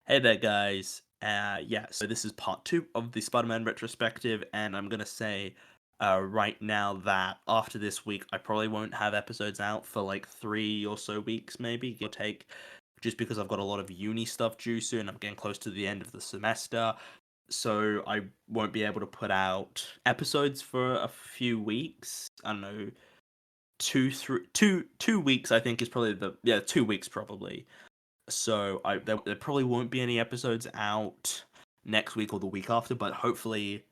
Hey there, guys. So this is part two of the Spider-Man retrospective, and I'm gonna say right now that after this week, I probably won't have episodes out for like 3 or so weeks, maybe, give or take, just because I've got a lot of uni stuff due soon. I'm getting close to the end of the semester, so I won't be able to put out episodes for a few weeks. I don't know, 2 weeks. I think is probably 2 weeks probably. So there probably won't be any episodes out next week or the week after, but hopefully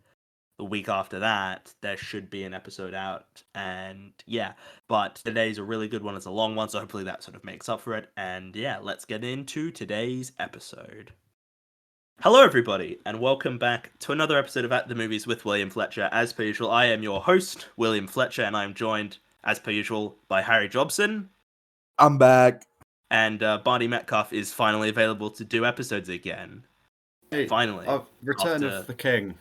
the week after that there should be an episode out. And yeah, but today's a really good one. It's a long one, so hopefully that sort of makes up for it. And yeah, let's get into today's episode. Hello, everybody, and welcome back to another episode of At the Movies with William Fletcher. As per usual, I am your host, William Fletcher, and I am joined, as per usual, by Harry Jobson. I'm back. And Barney Metcalf is finally available to do episodes again. Hey, Finally. Return of the King.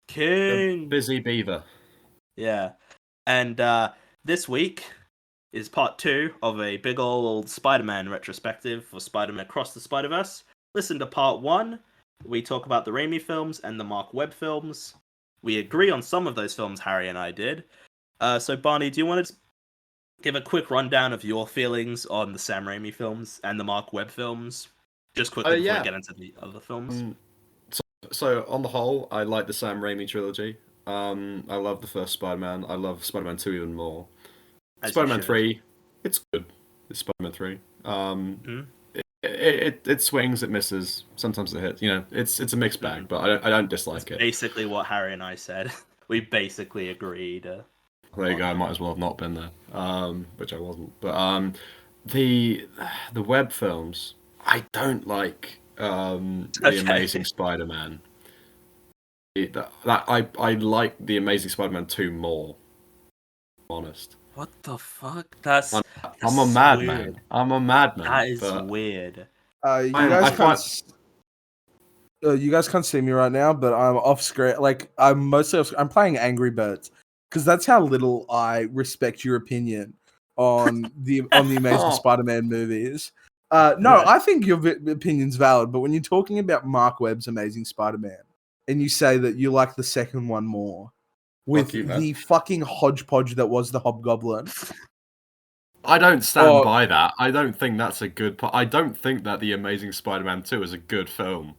King! The busy beaver. Yeah. And this week is part 2 of a big old Spider-Man retrospective for Spider-Man Across the Spider-Verse. Listen to part 1. We talk about the Raimi films and the Mark Webb films. We agree on some of those films, Harry and I did. So Barney, do you want to give a quick rundown of your feelings on the Sam Raimi films and the Mark Webb films? Just quickly before we get into the other films. So on the whole, I like the Sam Raimi trilogy. I love the first Spider-Man. I love Spider-Man 2 even more. Spider-Man 3, it's good. It's Spider-Man 3. It swings, it misses. Sometimes it hits. You know, it's a mixed bag, but I don't dislike it. Basically what Harry and I said. We basically agreed. There you go. I might as well have not been there, which I wasn't. But the Webb films, I don't like the Amazing Spider-Man. I like the Amazing Spider-Man 2 more. Honest. What the fuck? I'm a madman. I'm a madman. That is weird. You guys can't see me right now, but I'm off screen. Like I'm playing Angry Birds because that's how little I respect your opinion on the Amazing Spider-Man movies. I think your opinion's valid, but when you're talking about Mark Webb's Amazing Spider-Man and you say that you like the second one more with the fucking hodgepodge that was the Hobgoblin. I don't stand by that. I don't think that's a good part. I don't think that the Amazing Spider-Man 2 is a good film.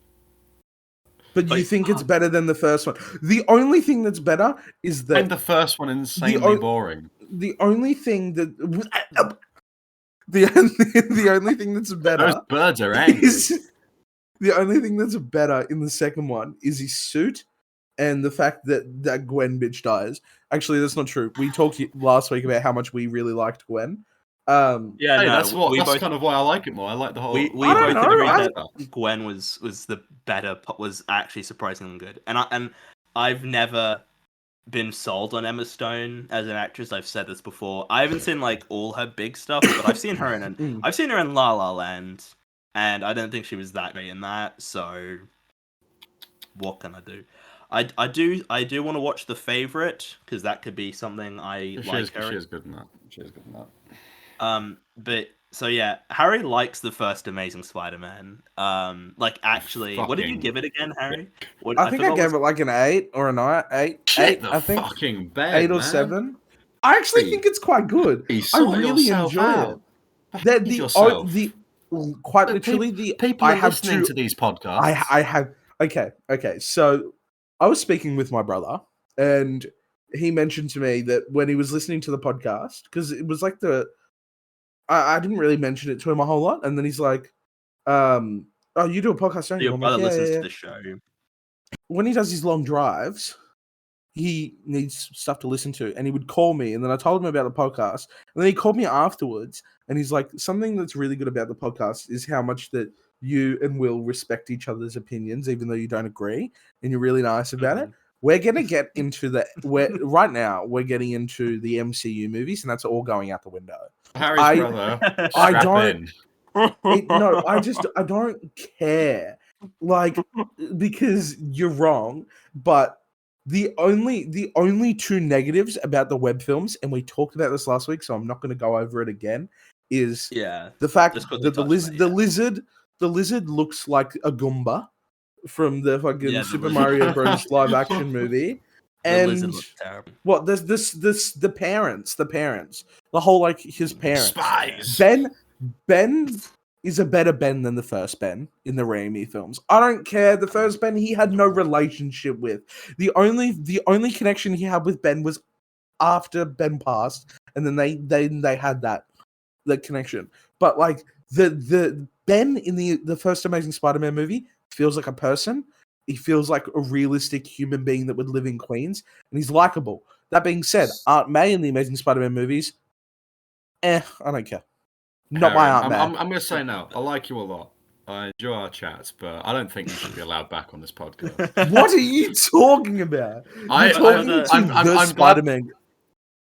But you think it's better than the first one. The only thing that's better is that... And the first one insanely boring. The only thing that... The only thing that's better... Those birds are angry. The only thing that's better in the second one is his suit and the fact that Gwen bitch dies. Actually, that's not true. We talked last week about how much we really liked Gwen. That's kind of why I like it more. I like the whole. We both agreed that Gwen was the better, was actually surprisingly good. And I've never been sold on Emma Stone as an actress. I've said this before. I haven't seen like all her big stuff, but I've seen her in La La Land, and I don't think she was that great in that. So what can I do? I do want to watch The Favourite because that could be something I like. She is good in that. She is good in that. But so yeah, Harry likes the first Amazing Spider-Man. Actually, what did you give it again, Harry? I think I gave it like an 8 or a 9. 8. I think fucking bad, 8 or 7. I actually think it's quite good. I really enjoy it. Quite literally, the people are listening to these podcasts. I have. Okay. So I was speaking with my brother, and he mentioned to me that when he was listening to the podcast, because it was like I didn't really mention it to him a whole lot, and then he's like, "Oh, you do a podcast, don't you?" Your brother listens to the show. When he does his long drives, he needs stuff to listen to, and he would call me, and then I told him about the podcast, and then he called me afterwards, and he's like, "Something that's really good about the podcast is how much that you and Will respect each other's opinions, even though you don't agree, and you're really nice about it." We're gonna get into right now. We're getting into the MCU movies, and that's all going out the window. Harry's brother. I don't care. Like, because you're wrong, but the only two negatives about the Webb films, and we talked about this last week, so I'm not going to go over it again, is the fact that the lizard the lizard looks like a Goomba from the fucking Yeah, the Super lizard. Mario Bros. Live action movie. The lizard And looks terrible. what there's the parents, the whole like his parents. Spies. Ben is a better Ben than the first Ben in the Raimi films. I don't care. The first Ben he had no relationship with. The only connection he had with Ben was after Ben passed, and then they had that connection. But like the Ben in the first Amazing Spider-Man movie feels like a person. He feels like a realistic human being that would live in Queens, and he's likable. That being said, Aunt May in the Amazing Spider-Man movies, I don't care. Not my Aunt May. I'm going to say now, I like you a lot. I enjoy our chats, but I don't think you should be allowed back on this podcast. What are you talking about? I'm Spider-Man.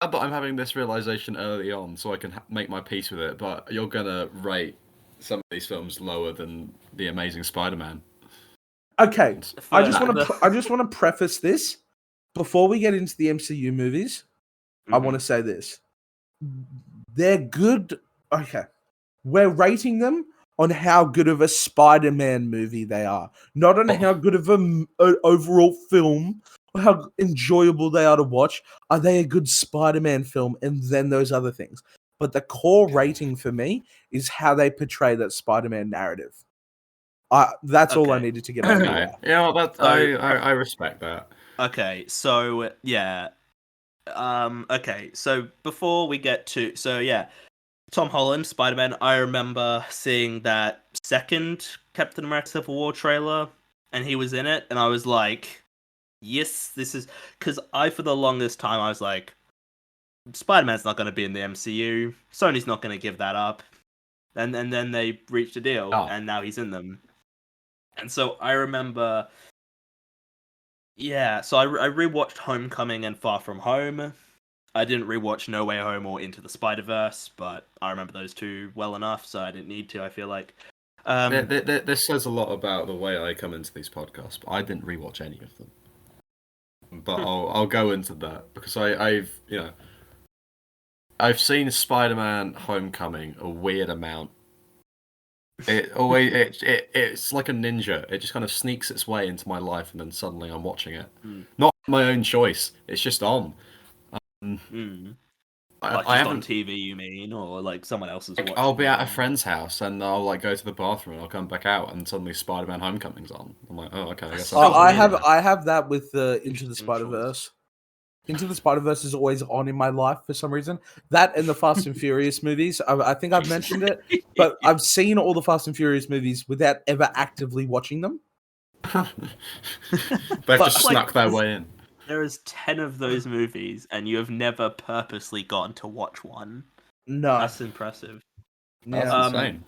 glad that I'm having this realization early on, so I can make my peace with it. But you're gonna rate some of these films lower than the Amazing Spider-Man. Okay, I just want to preface this before we get into the MCU movies. I want to say this: they're good. Okay, we're rating them on how good of a Spider-Man movie they are, not on how good of an overall film or how enjoyable they are to watch. Are they a good Spider-Man film? And then those other things. But the core rating for me is how they portray that Spider-Man narrative. That's all I needed to get out of Okay. Yeah, I respect that. Okay, so yeah. Okay, so before we get to Tom Holland, Spider-Man, I remember seeing that second Captain America Civil War trailer, and he was in it, and I was like, yes, this is... Because for the longest time, I was like, Spider-Man's not going to be in the MCU, Sony's not going to give that up, and then they reached a deal, and now he's in them. And so I remember... Yeah, so I rewatched Homecoming and Far From Home. I didn't rewatch No Way Home or Into the Spider-Verse, but I remember those two well enough, so I didn't need to, I feel like. This says a lot about the way I come into these podcasts, but I didn't rewatch any of them. But I'll go into that, because I've seen Spider-Man Homecoming a weird amount. It's like a ninja. It just kind of sneaks its way into my life, and then suddenly I'm watching it. Not my own choice. It's just on. I haven't on TV, you mean, or like someone else's? Like, I'll be at a friend's house and I'll like go to the bathroom and I'll come back out and suddenly Spider-Man Homecoming's on. I'm like, oh, okay. I guess I have that with Into the Spider-Verse. Into the Spider-Verse is always on in my life for some reason. That and the Fast and Furious movies. I think I've mentioned it, but I've seen all the Fast and Furious movies without ever actively watching them. They've just snuck their way in. There is 10 of those movies, and you have never purposely gone to watch one. No. That's impressive. Yeah. That's insane.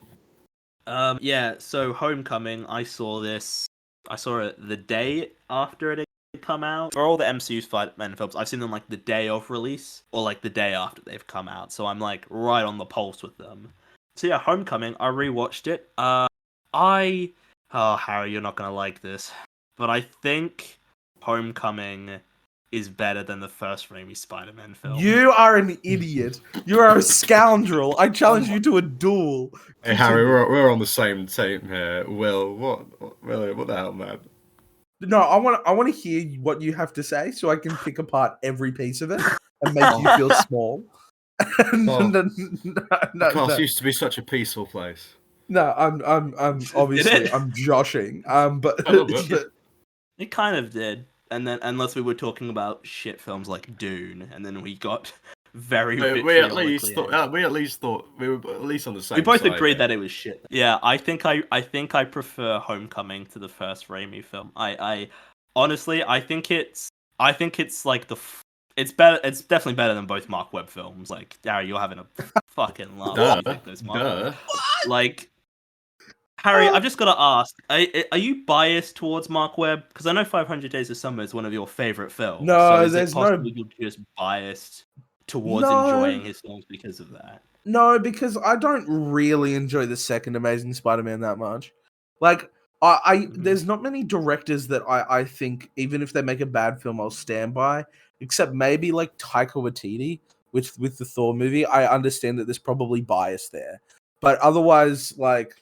Yeah, so Homecoming, I saw it the day after it had come out. For all the MCU Spider-Man films, I've seen them like the day of release, or like the day after they've come out, so I'm like right on the pulse with them. So yeah, Homecoming, I rewatched it. Harry, you're not gonna like this, but I think Homecoming is better than the first Raimi Spider-Man film. You are an idiot. You are a scoundrel. I challenge you to a duel. Hey Harry, we're on the same team here. Will, what the hell, man? No, I want to hear what you have to say so I can pick apart every piece of it and make you feel small. The class used to be such a peaceful place. No, I'm obviously I'm joshing. But it kind of did. And then, unless we were talking about shit films like Dune, and then we got very. We at least thought we were at least on the same. We both side, agreed that it was shit. Yeah, I think I prefer Homecoming to the first Raimi film. I honestly, I think it's like it's better. It's definitely better than both Mark Webb films. Like, Harry, you're having a fucking laugh. Like. Harry, I've just got to ask, are you biased towards Mark Webb? Because I know 500 Days of Summer is one of your favourite films. No, so there's no... You're just biased towards enjoying his films because of that? No, because I don't really enjoy the second Amazing Spider-Man that much. Like, there's not many directors that I think, even if they make a bad film, I'll stand by. Except maybe, like, Taika Waititi with the Thor movie. I understand that there's probably bias there. But otherwise, like...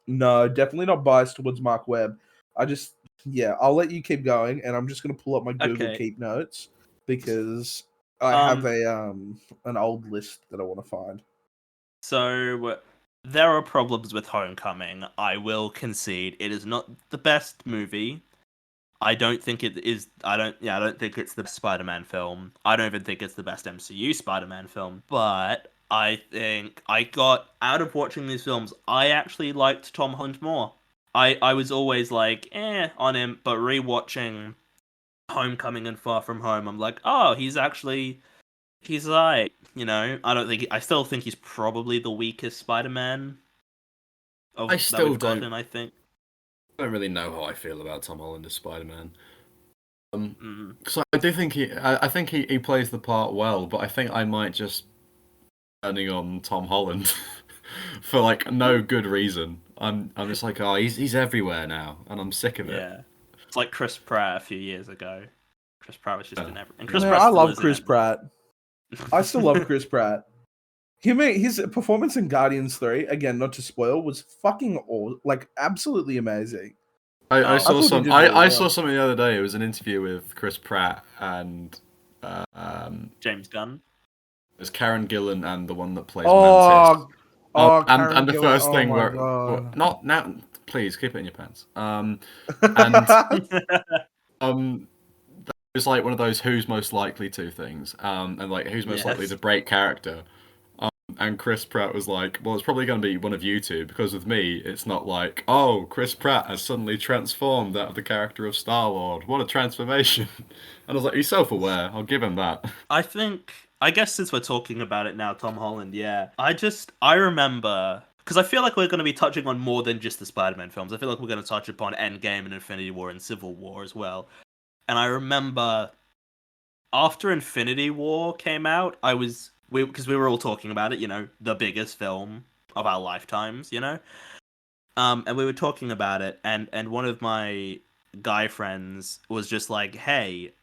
No, definitely not biased towards Mark Webb. I'll let you keep going, and I'm just gonna pull up my Google Okay. Keep notes because I have an old list that I want to find. So there are problems with Homecoming. I will concede it is not the best movie. I don't think it is. I don't think it's the Spider-Man film. I don't even think it's the best MCU Spider-Man film. But I think I got out of watching these films. I actually liked Tom Holland more. I was always like, on him, but rewatching Homecoming and Far From Home, I'm like, oh, he's like, I still think he's probably the weakest Spider-Man I that still we've gotten. I think. don't really know how I feel about Tom Holland as Spider-Man. Mm. Because I do think I think he plays the part well, but I think I might just turning on Tom Holland for like no good reason. I'm just like, oh, he's everywhere now, and I'm sick of it. Yeah, it's like Chris Pratt a few years ago. Chris Pratt was just in everything. And Chris Man, Pratt I still love is Chris in Pratt. I still love Chris Pratt. His performance in Guardians 3, again, not to spoil, was fucking absolutely amazing. I saw thought he some. did really I well. saw something the other day. It was an interview with Chris Pratt and James Gunn. there's Karen Gillan and the one that plays Oh, Mantis. Karen And the Gillan. first Oh thing my where God. not now, please keep it in your pants. And it was like one of those who's most likely to things. And like who's most likely to Yes. break character. And Chris Pratt was like, well, it's probably going to be one of you two, because with me, it's not like, oh, Chris Pratt has suddenly transformed out of the character of Star-Lord. What a transformation. And I was like, he's self-aware. I'll give him that. I guess since we're talking about it now, Tom Holland, yeah. I remember, because I feel like we're going to be touching on more than just the Spider-Man films. I feel like we're going to touch upon Endgame and Infinity War and Civil War as well. And I remember after Infinity War came out, because we were all talking about it, the biggest film of our lifetimes, and we were talking about it, and one of my guy friends was just like, "Hey,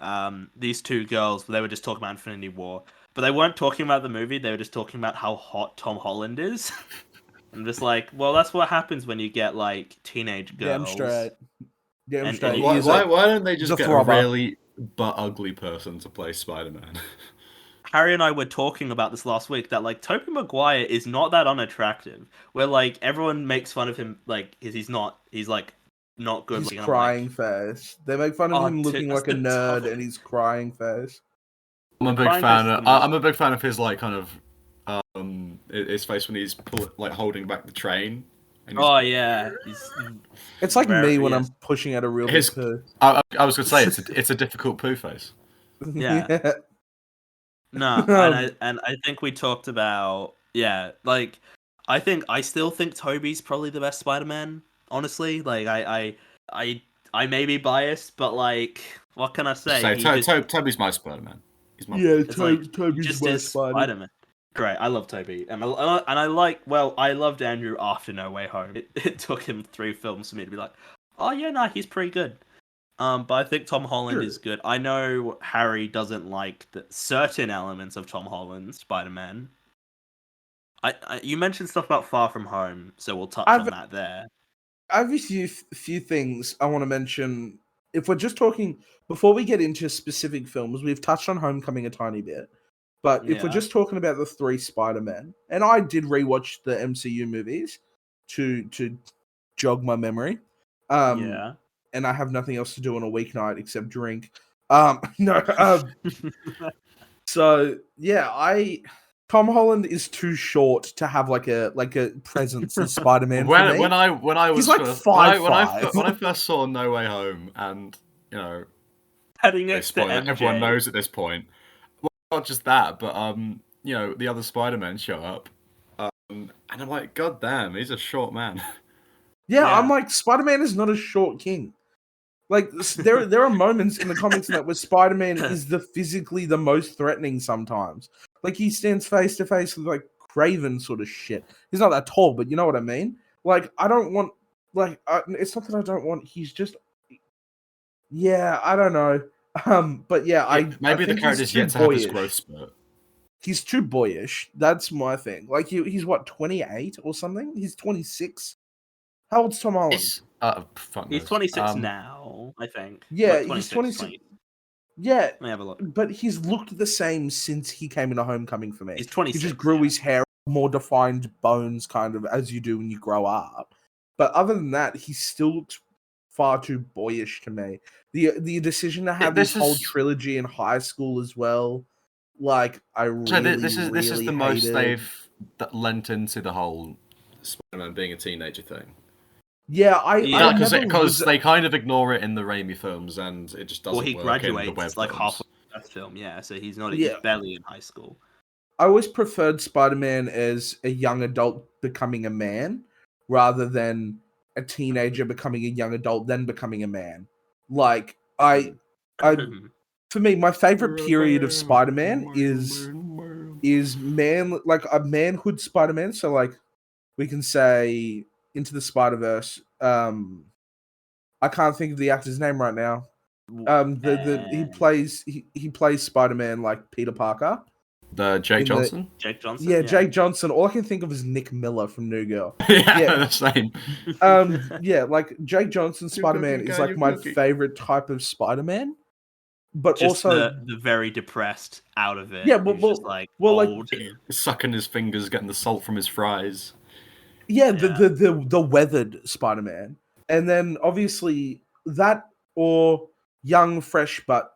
these two girls, they were just talking about Infinity War, but they weren't talking about the movie. They were just talking about how hot Tom Holland is." I'm just like, well, that's what happens when you get like teenage Damn girls. straight. Damn And straight. Why don't they he's just a get a throbber. really but ugly person to play Spider-Man? Harry and I were talking about this last week that like Tobey Maguire is not that unattractive. Where like everyone makes fun of him like he's like not good. His looking, and crying face. They make fun of him looking like a nerd and his crying face. I'm a big fan. I'm a big fan of his like kind of his face when he's holding back the train. Oh yeah, it's like me when I'm pushing at a real big poo. I was gonna say it's a difficult poo face. Yeah. No, and I think we talked about like I still think Tobey's probably the best Spider-Man. Honestly, like I may be biased, but like what can I say? Tobey's my Spider-Man. He's my Tobey's my Spider-Man. Great, I love Tobey, and I loved Andrew after No Way Home. It took him 3 films for me to be like, oh yeah, no, he's pretty good. But I think Tom Holland is good. I know Harry doesn't like certain elements of Tom Holland's Spider-Man. You mentioned stuff about Far From Home, so we'll touch on that there. I have a few things I want to mention. If we're just talking, before we get into specific films, we've touched on Homecoming a tiny bit. But if we're just talking about the 3 Spider-Men, and I did rewatch the MCU movies to jog my memory. And I have nothing else to do on a weeknight except drink. So yeah, Tom Holland is too short to have like a presence as Spider-Man. When I was he's like first, 5'5". When I first saw No Way Home, and everyone knows at this point. Well, not just that, but the other Spider-Men show up, and I'm like, God damn, he's a short man. Yeah, I'm like, Spider-Man is not a short king. Like there are moments in the comics that where Spider-Man is physically the most threatening sometimes. Like he stands face to face with like Craven sort of shit. He's not that tall, but you know what I mean? Like I don't want it's not that I don't want, he's just I don't know. But maybe the character's yet to have his growth spurt. He's too boyish. That's my thing. Like he's what, 28 or something? He's 26. How old's Tom Holland? It's fuck He's knows. 26 now, I think. Yeah, Like, he's 26, 26. Yeah, Let me have a look. but he's looked the same since he came into Homecoming for me. He's He 26. just grew his hair, more defined bones, kind of as you do when you grow up. But other than that, he still looks far too boyish to me. The decision to have This this whole is- trilogy in high school as well, like I So really, this is really the most hated. they've lent into the whole Spider-Man being a teenager thing. Yeah, I Because never was. they kind of ignore it in the Raimi films, and it just doesn't Well, he work in the Web graduates like films. halfway through that film, yeah. So he's not. Yeah. He's barely in high school. I always preferred Spider-Man as a young adult becoming a man, rather than a teenager becoming a young adult then becoming a man. Like I, for me, my favorite period of Spider-Man is man, like a manhood Spider-Man. So like we can say Into the Spider-Verse. I can't think of the actor's name right now. He plays Spider-Man like Peter Parker. Jake Johnson? Jake Johnson? Yeah, Jake Johnson. All I can think of is Nick Miller from New Girl. Yeah, the same. Yeah, like Jake Johnson Spider-Man is like my favorite type of Spider-Man. But just also the very depressed out of it. Yeah, but who's just like like old and... sucking his fingers, getting the salt from his fries. Yeah, the weathered Spider-Man. And then obviously that or young, fresh, but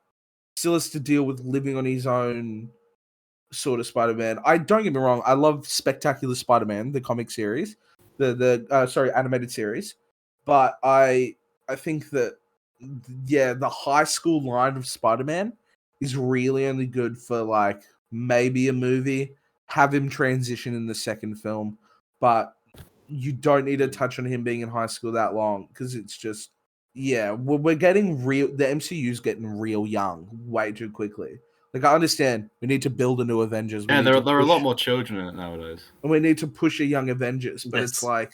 still has to deal with living on his own sort of Spider-Man. I don't get me wrong, I love Spectacular Spider-Man, the comic series, the animated series, but I think that the high school line of Spider-Man is really only good for like maybe a movie, have him transition in the second film, but you don't need to touch on him being in high school that long because it's just we're getting real. The MCU's getting real young way too quickly. Like I understand we need to build a new Avengers. Yeah, there are a lot more children in it nowadays. And we need to push a young Avengers, but it's like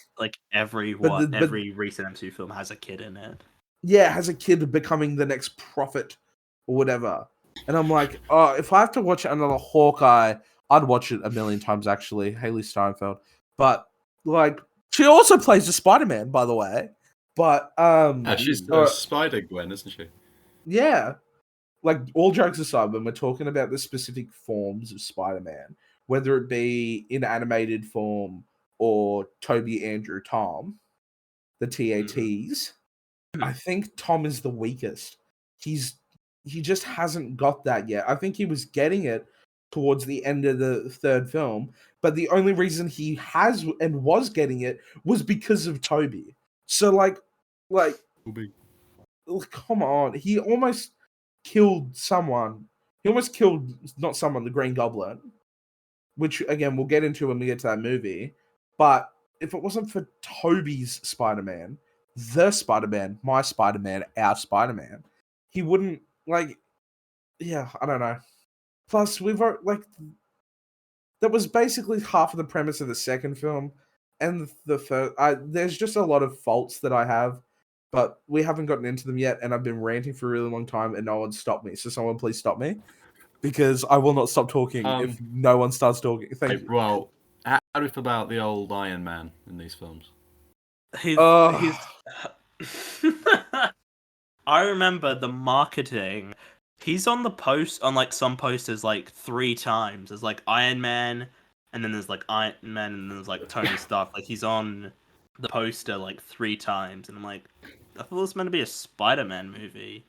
every recent MCU film has a kid in it. Yeah, has a kid becoming the next prophet or whatever. And I'm like, oh, if I have to watch another Hawkeye, I'd watch it a million times actually, Haley Steinfeld. But like she also plays the Spider-Man, by the way. But she's Spider-Gwen, isn't she? Yeah. Like all jokes aside, when we're talking about the specific forms of Spider-Man, whether it be in animated form or Toby, Andrew, Tom, the TATs, I think Tom is the weakest. He just hasn't got that yet. I think he was getting it towards the end of the third film, but the only reason he has and was getting it was because of Toby. So like come on, he almost killed someone. He almost killed not someone, the Green Goblin, which again we'll get into when we get to that movie. But if it wasn't for Toby's Spider-Man, the Spider-Man, my Spider-Man, our Spider-Man, he wouldn't I don't know. Plus, that was basically half of the premise of the second film, and the third. There's just a lot of faults that I have, but we haven't gotten into them yet, and I've been ranting for a really long time, and no one stopped me. So someone please stop me, because I will not stop talking if no one starts talking. Thank you. Well, how do you feel about the old Iron Man in these films? He's I remember the marketing. He's on the post on like some posters like 3 times. There's like Iron Man, and then there's like Iron Man, and then there's like Tony Stark. Like he's on the poster like 3 times, and I'm like, I thought it was meant to be a Spider-Man movie.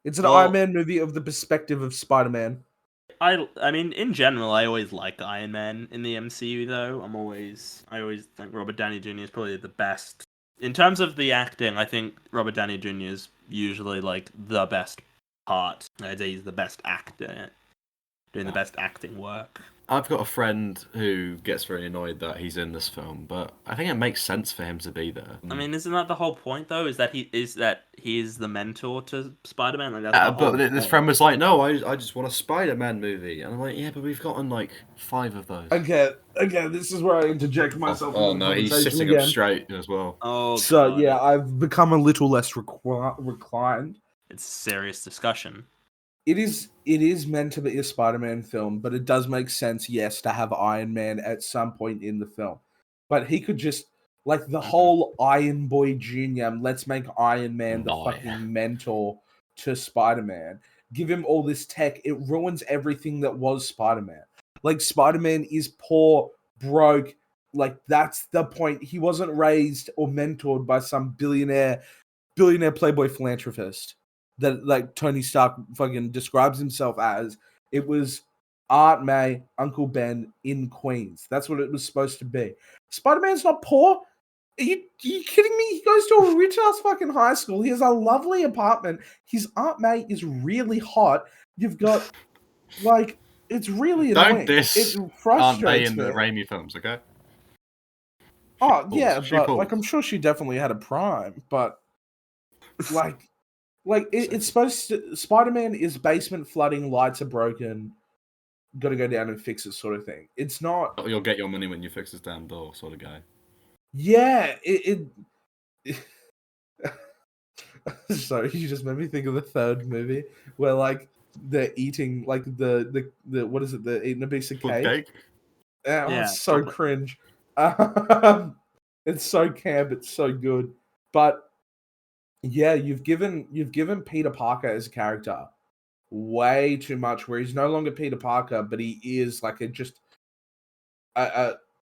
It's an Iron Man movie of the perspective of Spider-Man. I mean, in general, I always like Iron Man in the MCU. Though I always think Robert Downey Jr. is probably the best in terms of the acting. I think Robert Downey Jr. is usually like the best part. I'd say he's the best actor, doing the best acting work. I've got a friend who gets very annoyed that he's in this film, but I think it makes sense for him to be there. I mean, isn't that the whole point though? Is that he is the mentor to Spider-Man? Like, but this friend was like, "No, I just want a Spider-Man movie," and I'm like, "Yeah, but we've gotten like 5 of those." Okay, this is where I interject myself. Oh no, he's sitting up straight as well. Oh, so God. yeah, I've become a little less reclined. It's a serious discussion. It is meant to be a Spider-Man film, but it does make sense, yes, to have Iron Man at some point in the film. But he could just Like the whole Iron Boy Jr., let's make Iron Man the No. fucking mentor to Spider-Man. Give him all this tech. It ruins everything that was Spider-Man. Like, Spider-Man is poor, broke. Like, that's the point. He wasn't raised or mentored by some billionaire playboy philanthropist that, like, Tony Stark fucking describes himself as. It was Aunt May, Uncle Ben in Queens. That's what it was supposed to be. Spider-Man's not poor. Are you kidding me? He goes to a rich ass fucking high school. He has a lovely apartment. His Aunt May is really hot. You've got, like, it's really annoying. Don't diss It Aunt May frustrates in me. the Raimi films, okay? Oh, yeah, She but, pulls. like, I'm sure she definitely had a prime, but, like it's supposed to... Spider-Man is basement flooding, lights are broken, gotta go down and fix it sort of thing. It's not... You'll get your money when you fix this damn door sort of guy. Yeah, Sorry, you just made me think of the third movie where, like, they're eating, like, the what is it? They're eating a piece of cake. Cake? Oh, Yeah, it's so chocolate. cringe. It's so camp. It's so good. But yeah, you've given Peter Parker as a character way too much. Where he's no longer Peter Parker, but he is like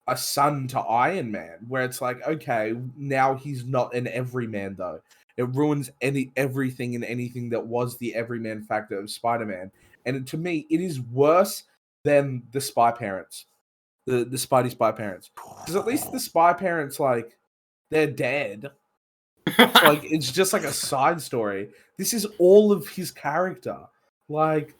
a son to Iron Man, where it's like, okay, now he's not an everyman though. It ruins everything and anything that was the everyman factor of Spider-Man. And to me, it is worse than the Spy Parents, the Spidey Spy Parents, because at least the Spy Parents, like, they're dead. So, like, it's just like a side story. This is all of his character. Like,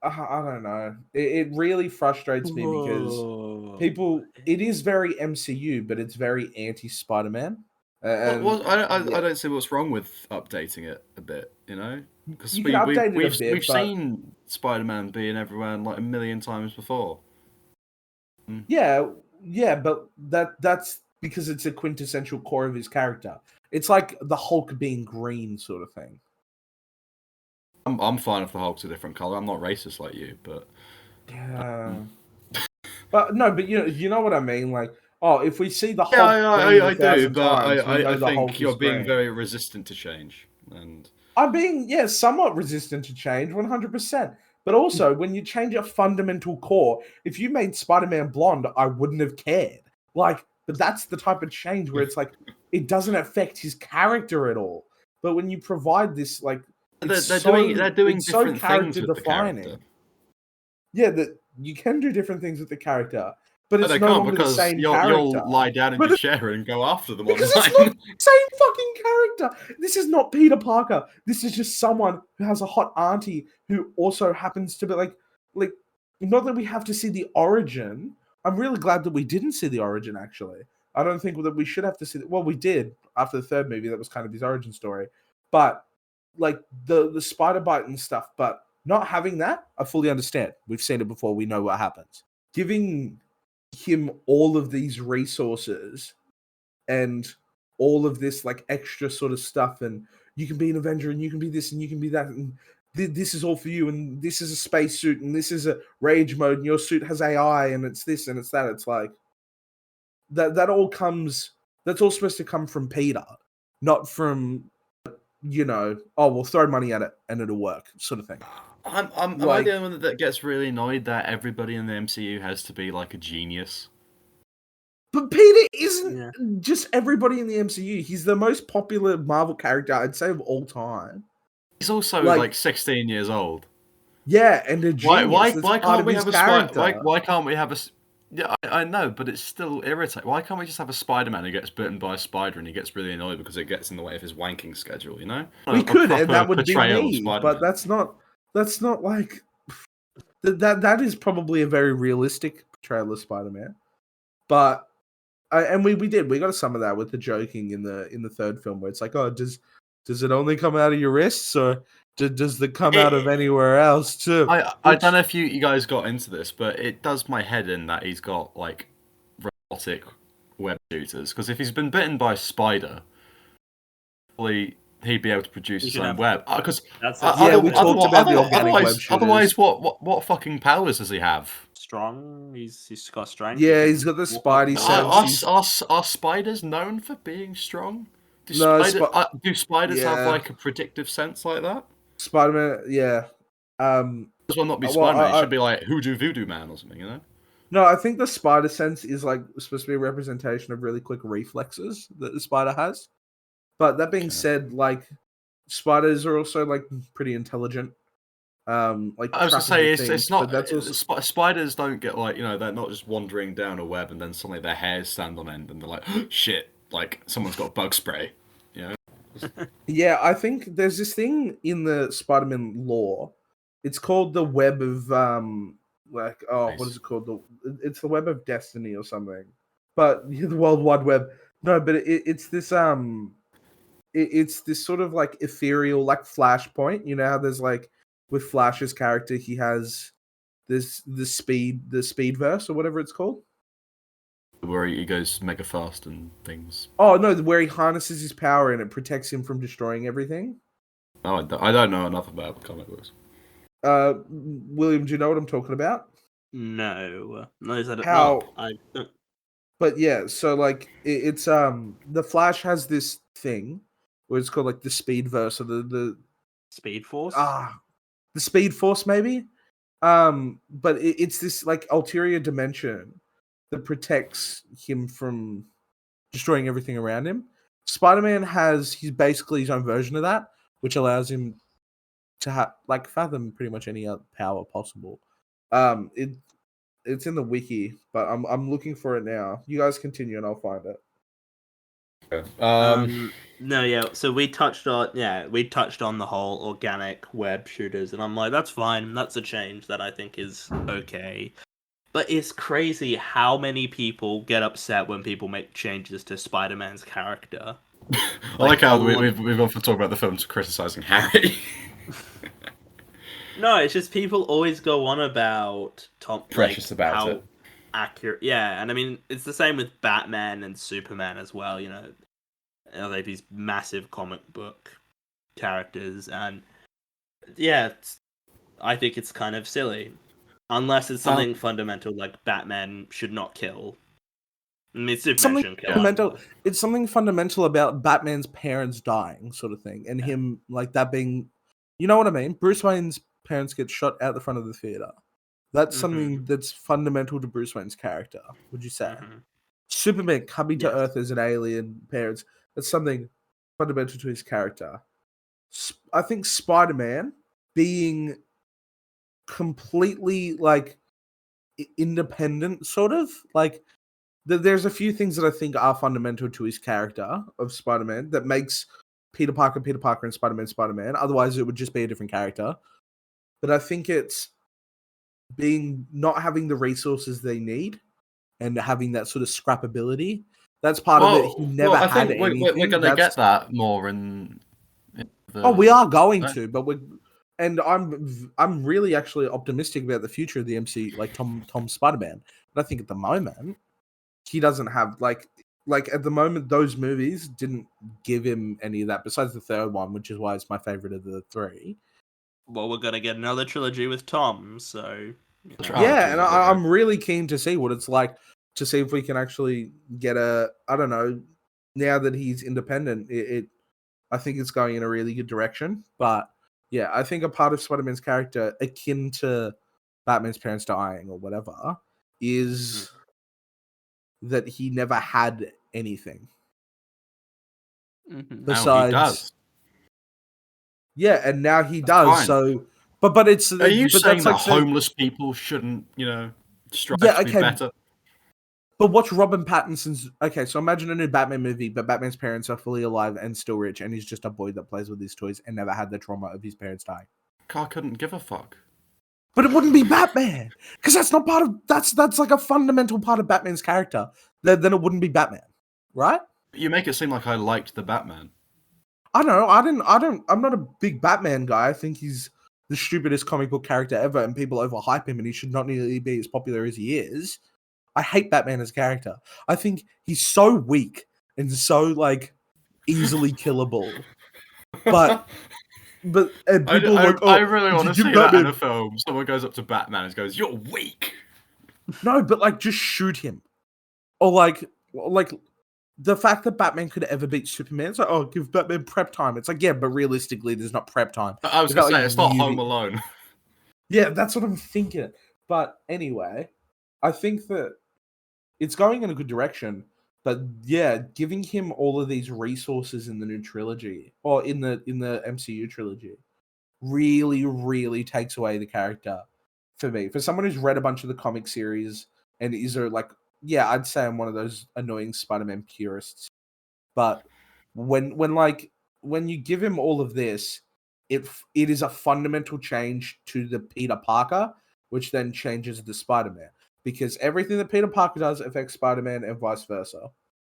I don't know. It really frustrates me because it is very MCU, but it's very anti-Spider-Man. Well, I Yeah. don't see what's wrong with updating it a bit, you know? Because You can update it a bit, we've but seen Spider-Man being everywhere like a million times before. yeah, but that's because it's a quintessential core of his character. It's like the Hulk being green sort of thing. I'm fine if the Hulk's a different color. I'm not racist like you, but Yeah. But no, but you know what I mean? Like, oh, if we see the Hulk yeah, green I do, 1,000 but times, we know I the Hulk think you're is being green. very resistant to change, and I'm being, yeah, somewhat resistant to change, 100%. But also, when you change a fundamental core, if you made Spider-Man blonde, I wouldn't have cared. Like, but that's the type of change where it's like, it doesn't affect his character at all. But when you provide this, like, they're it's doing it's so different things with the character-defining. character. Yeah, that you can do different things with the character, but No, it's they no can't longer the because same character. you'll lie down in But your chair and go after them because online. it's not the same fucking character. This is not Peter Parker. This is just someone who has a hot auntie who also happens to be like, not that we have to see the origin. I'm really glad that we didn't see the origin, actually. I don't think that we should have to see it. Well, we did after the third movie. That was kind of his origin story. But, like, the spider bite and stuff, but not having that, I fully understand. We've seen it before. We know what happens. Giving him all of these resources and all of this, like, extra sort of stuff, and you can be an Avenger and you can be this and you can be that, and this is all for you, and this is a spacesuit and this is a rage mode and your suit has AI and it's this and it's that. It's like that all comes, that's all supposed to come from Peter, not from, oh, we'll throw money at it and it'll work sort of thing. Am I the only one that gets really annoyed that everybody in the MCU has to be like a genius? But Peter isn't just everybody in the MCU. He's the most popular Marvel character, I'd say, of all time. He's also like 16 years old. Yeah, and a genius. Why can't we have a character? why can't we have a? Yeah, I know, but it's still irritating. Why can't we just have a Spider-Man who gets bitten by a spider and he gets really annoyed because it gets in the way of his wanking schedule? You know, We could, and that would be portrayal of me. Spider-Man. But that's not like that is probably a very realistic portrayal of Spider-Man. But and we got some of that with the joking in the third film, where it's like, oh, does it only come out of your wrists, or does it come out of anywhere else too? I don't know if you guys got into this, but it does my head in that he's got like robotic web shooters. Because if he's been bitten by a spider, probably he'd be able to produce He his should own have- web. Because That's Yeah, we talked about the organic web shooters. Otherwise, what fucking powers does he have? strong. He's got strength. Yeah, He he's can got the walk Spidey on sense. water. Are spiders known for being strong? Do No, spiders have yeah. like a predictive sense like that? Spider-Man, yeah. This will not be Well, Spider-Man. It should be like Hoodoo Voodoo Man or something, you know? No, I think the spider sense is like supposed to be a representation of really quick reflexes that the spider has. But that being said, like spiders are also like pretty intelligent. Like I was gonna trackable say it's things, not. but that's also Spiders don't get like they're not just wandering down a web and then suddenly their hairs stand on end and they're like shit, like someone's got bug spray. You know? Yeah, I think there's this thing in the Spider-Man lore. It's called the web of what Nice. is it called? It's the web of destiny or something. But the World Wide Web. No, but it's this it's this sort of like ethereal like flashpoint. You know how there's like with Flash's character he has the speed verse or whatever it's called. Where he goes mega fast and things. Oh no, where he harnesses his power and it protects him from destroying everything. Oh, I don't know enough about comic books. William, do you know what I'm talking about? No, is that How? No, I don't. But yeah, so like it's the Flash has this thing where it's called like the Speed Verse or the Speed Force. The Speed Force maybe. But it's this like ulterior dimension that protects him from destroying everything around him. Spider-Man he's basically his own version of that, which allows him to like fathom pretty much any other power possible. It's in the wiki, but I'm looking for it now. You guys continue and I'll find it. Okay. No, yeah. So we touched on the whole organic web shooters, and I'm like, that's fine. That's a change that I think is okay. But it's crazy how many people get upset when people make changes to Spider-Man's character. I like how we've often talked about the films criticizing Harry. No, it's just people always go on about Tom. Precious about how it. Accurate, yeah, and I mean it's the same with Batman and Superman as well. Like these massive comic book characters, and yeah, I think it's kind of silly, unless it's something fundamental like Batman should not kill. I mean, Superman shouldn't kill. Fundamental. It's something fundamental about Batman's parents dying, sort of thing, and him like that being, you know what I mean? Bruce Wayne's parents get shot out the front of the theater. That's something that's fundamental to Bruce Wayne's character. Would you say? Superman coming to Earth as an alien parents. That's something fundamental to his character. I think Spider-Man being completely like independent, sort of like there's a few things that I think are fundamental to his character of Spider-Man that makes Peter Parker and Spider-Man. Otherwise, it would just be a different character. But I think it's not having the resources they need and having that sort of scrappability. That's part of it. He never had anything. We're going to get that more in the... we are going to, but I'm really actually optimistic about the future of the MC, like Tom Spider-Man. But I think at the moment he doesn't have like at the moment those movies didn't give him any of that. Besides the third one, which is why it's my favorite of the three. Well, we're gonna get another trilogy with Tom, so yeah, and I'm really keen to see what it's like to see if we can actually get I don't know. Now that he's independent, I think it's going in a really good direction. But yeah, I think a part of Spider-Man's character, akin to Batman's parents dying or whatever, is that he never had anything. Besides, now he does. Yeah, and now he does. Fine. So, but it's. Are you saying that like homeless people shouldn't, strive to be better? But watch Robin Pattinson's. Okay, so imagine a new Batman movie, but Batman's parents are fully alive and still rich, and he's just a boy that plays with his toys and never had the trauma of his parents dying. I couldn't give a fuck. But it wouldn't be Batman, because that's not part of. That's like a fundamental part of Batman's character. Then it wouldn't be Batman, right? You make it seem like I liked the Batman. I don't know. I'm not a big Batman guy. I think he's the stupidest comic book character ever, and people overhype him, and he should not nearly be as popular as he is. I hate Batman as a character. I think he's so weak and so like easily killable. But and people are like, I oh, really want to give see that in Batman. a film. Someone goes up to Batman and goes, "You're weak." No, but like just shoot him, or like the fact that Batman could ever beat Superman. It's like, oh, give Batman prep time. It's like, yeah, but realistically, there's not prep time. I was They've got, gonna say like, it's not Home really- Alone. Yeah, that's what I'm thinking. But anyway, I think that it's going in a good direction. But yeah, giving him all of these resources in the new trilogy or in the MCU trilogy really, really takes away the character for me. For someone who's read a bunch of the comic series and is like, yeah, I'd say I'm one of those annoying Spider-Man purists. But when you give him all of this, it is a fundamental change to the Peter Parker, which then changes the Spider-Man. Because everything that Peter Parker does affects Spider-Man and vice versa.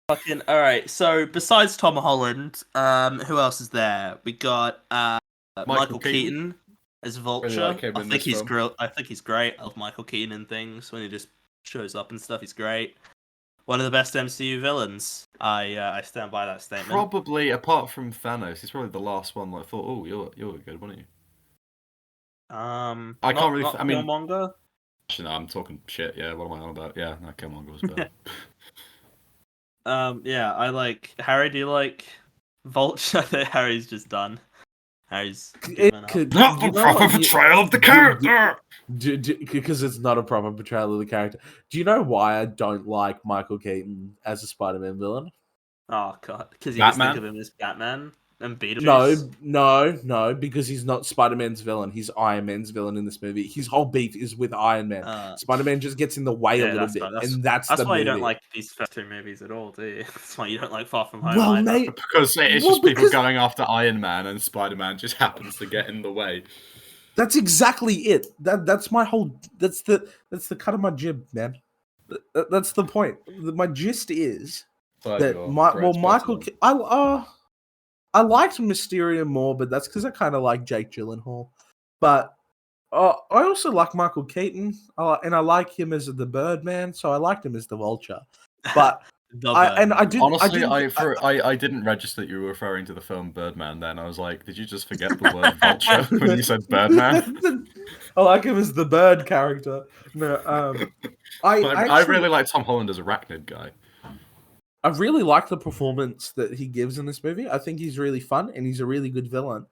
Fucking all right. So besides Tom Holland, who else is there? We got Michael Keaton as Vulture. Really like him I in think this he's film. great. I think he's great. I love Michael Keaton and things when he just shows up and stuff. He's great. One of the best MCU villains. I stand by that statement. Probably apart from Thanos, he's probably the last one that I thought, oh, you're good, weren't you? I can't really. I mean, Killmonger. actually, no, I'm talking shit. Yeah, what am I on about? Yeah, no, Killmonger was better. Yeah, I like Harry. Do you like Vulture? I think Harry's just done. Harry's given up. Not the proper portrayal of the character. Because it's not a proper portrayal of the character. Do you know why I don't like Michael Keaton as a Spider-Man villain? Oh god, because you just think of him as Batman and Beetlejuice. No, because he's not Spider-Man's villain. He's Iron Man's villain in this movie. His whole beef is with Iron Man. Spider-Man just gets in the way a little bit, and that's the why movie. you don't like these first two movies at all, do you? That's why you don't like Far From Home. Well, either. mate, because it's just people going after Iron Man, and Spider-Man just happens to get in the way. That's exactly it. That's my whole. That's the cut of my jib, man. That's the point. My gist is that Michael. I liked Mysterio more, but that's because I kind of like Jake Gyllenhaal. But I also like Michael Keaton, and I like him as the Birdman, so I liked him as the Vulture. But I didn't register that you were referring to the film Birdman. Then I was like, did you just forget the word Vulture when you said Birdman? I like him as the bird character. No, I really like Tom Holland as Arachnid guy. I really like the performance that he gives in this movie. I think he's really fun and he's a really good villain.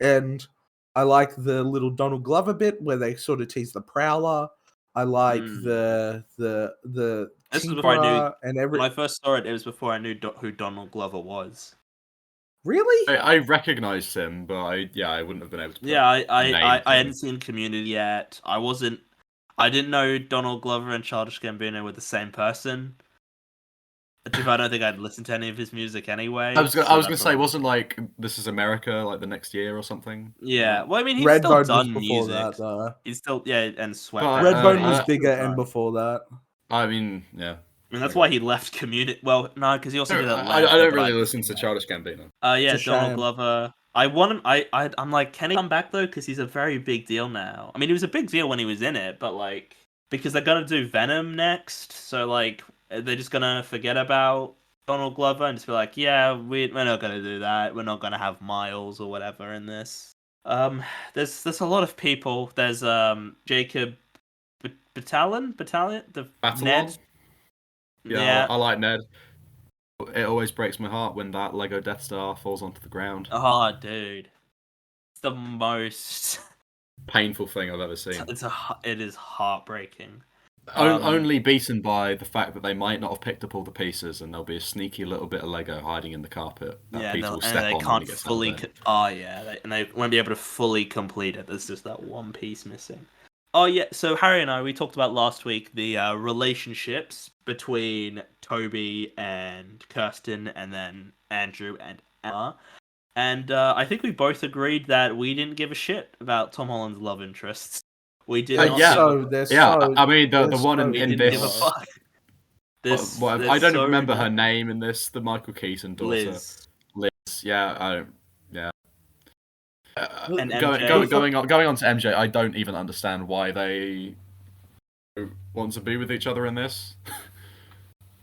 And I like the little Donald Glover bit where they sort of tease the Prowler. I like the this is before I knew. And when I first saw it, it was before I knew who Donald Glover was. Really? I recognized him, but I wouldn't have been able to. Yeah, I hadn't seen Community yet. I didn't know Donald Glover and Childish Gambino were the same person. I don't think I'd listened to any of his music anyway. I was gonna say, wasn't like This Is America like the next year or something? Yeah, well, I mean, he's Redbone still done was before music. that, though. He's still and Sweat. Redbone was bigger and before that. I mean, yeah. I mean, that's why he left Community. Well, no, because he also did that. I don't really listen to Childish Gambino. Yeah, Donald Glover. I want him. I'm like, can he come back though? Because he's a very big deal now. I mean, he was a big deal when he was in it, but like, because they're gonna do Venom next, so like, they're just gonna forget about Donald Glover and just be like, yeah, we're not gonna do that. We're not gonna have Miles or whatever in this. There's a lot of people. There's Jacob Batalon, the Ned. Yeah, I like Ned. It always breaks my heart when that Lego Death Star falls onto the ground. Oh, dude, it's the most painful thing I've ever seen. It is heartbreaking. Only beaten by the fact that they might not have picked up all the pieces, and there'll be a sneaky little bit of Lego hiding in the carpet that Peter will step on when he gets out there. And they won't be able to fully complete it. There's just that one piece missing. Oh yeah, so Harry and I, we talked about last week the relationships between Toby and Kirsten, and then Andrew and Emma. And I think we both agreed that we didn't give a shit about Tom Holland's love interests. We did not. I mean, the one in this. I don't remember her name in this. The Michael Keaton daughter, Liz. Yeah, and going on to MJ, I don't even understand why they want to be with each other in this.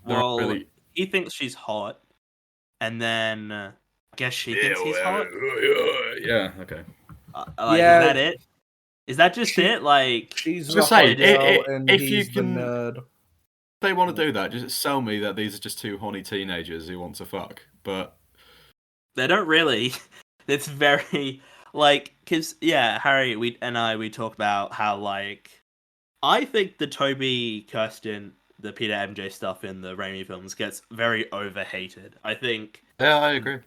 Well, he thinks she's hot, and then guess she thinks he's hot. Yeah, okay. Like, Yeah. is that it? Is that just She- it? Like, She's I the was gonna hot say, girl, and if you he's the can, nerd. if they want to do that, just sell me that these are just two horny teenagers who want to fuck. But they don't really. It's very like, cause yeah, Harry, we talked about how like I think the Toby, Kirsten, the Peter MJ stuff in the Raimi films gets very overhated. yeah, I agree.